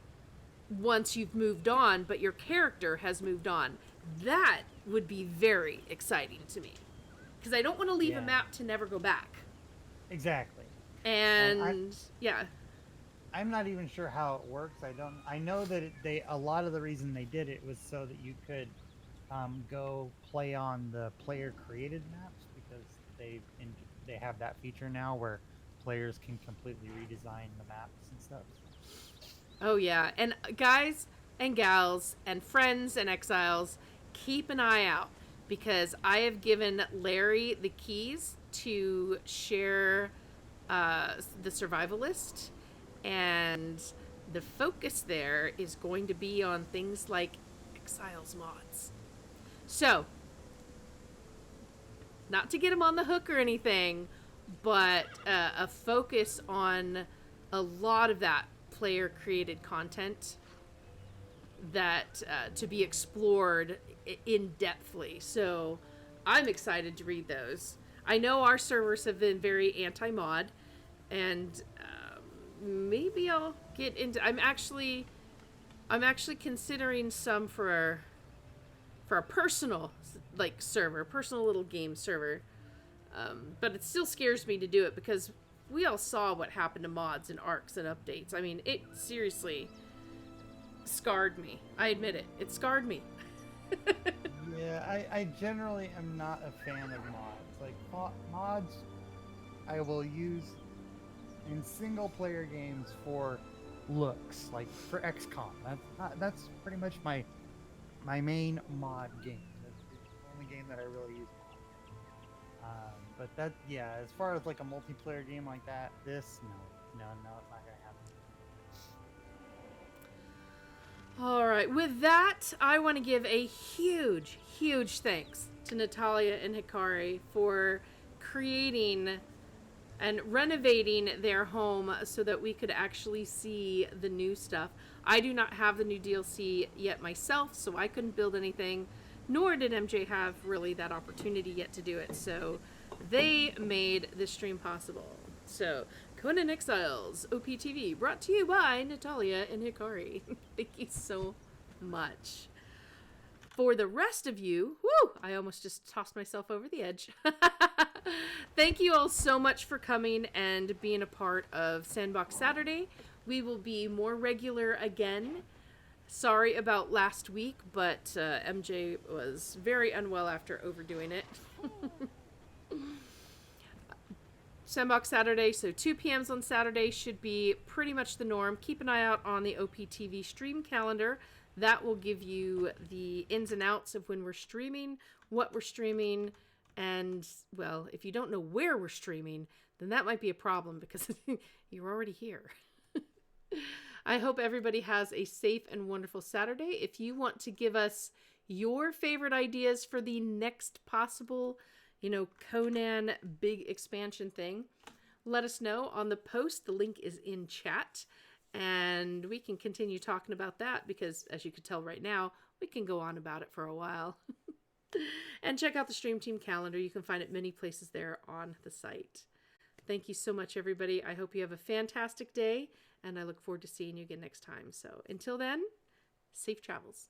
once you've moved on, but your character has moved on. That would be very exciting to me, because I don't want to leave a map to never go back. Exactly. And I'm not even sure how it works. I know that a lot of the reason they did it was so that you could go play on the player created maps, because they have that feature now where players can completely redesign the maps and stuff. Oh yeah, and guys and gals and friends and exiles, keep an eye out, because I have given Larry the keys to share the survival list, and the focus there is going to be on things like Exiles mods. So, not to get him on the hook or anything, but a focus on a lot of that player created content that to be explored in depthly. So I'm excited to read those. I know our servers have been very anti-mod, and maybe I'll get into. I'm actually considering some for a personal server, personal little game server. But it still scares me to do it, because we all saw what happened to mods and arcs and updates. I mean, it seriously scarred me. I admit it. It scarred me. Yeah, I generally am not a fan of mods. Like, mods I will use in single player games for looks, like for XCOM. That's pretty much my main mod game. That's the only game that I really use. But that, as far as like a multiplayer game like that, no, it's not gonna happen. All right, with that, I want to give a huge thanks to Natalia and Hikari for creating and renovating their home so that we could actually see the new stuff. I do not have the new DLC yet myself, so I couldn't build anything. nor did MJ have really that opportunity yet to do it. So they made this stream possible. So Conan Exiles, OPTV, brought to you by Natalia and Hikari. Thank you so much. For the rest of you, whoo, I almost just tossed myself over the edge. Thank you all so much for coming and being a part of Sandbox Saturday. We will be more regular again. Sorry about last week, but MJ was very unwell after overdoing it. Sandbox Saturday, so 2 p.m. on Saturday should be pretty much the norm. Keep an eye out on the OPTV stream calendar. That will give you the ins and outs of when we're streaming, what we're streaming, and, well, if you don't know where we're streaming, then that might be a problem because you're already here. I hope everybody has a safe and wonderful Saturday. If you want to give us your favorite ideas for the next possible, Conan big expansion thing, let us know on the post. The link is in chat. And we can continue talking about that because, as you can tell right now, we can go on about it for a while. And check out the Stream Team calendar. You can find it many places there on the site. Thank you so much, everybody. I hope you have a fantastic day, and I look forward to seeing you again next time. So until then, safe travels.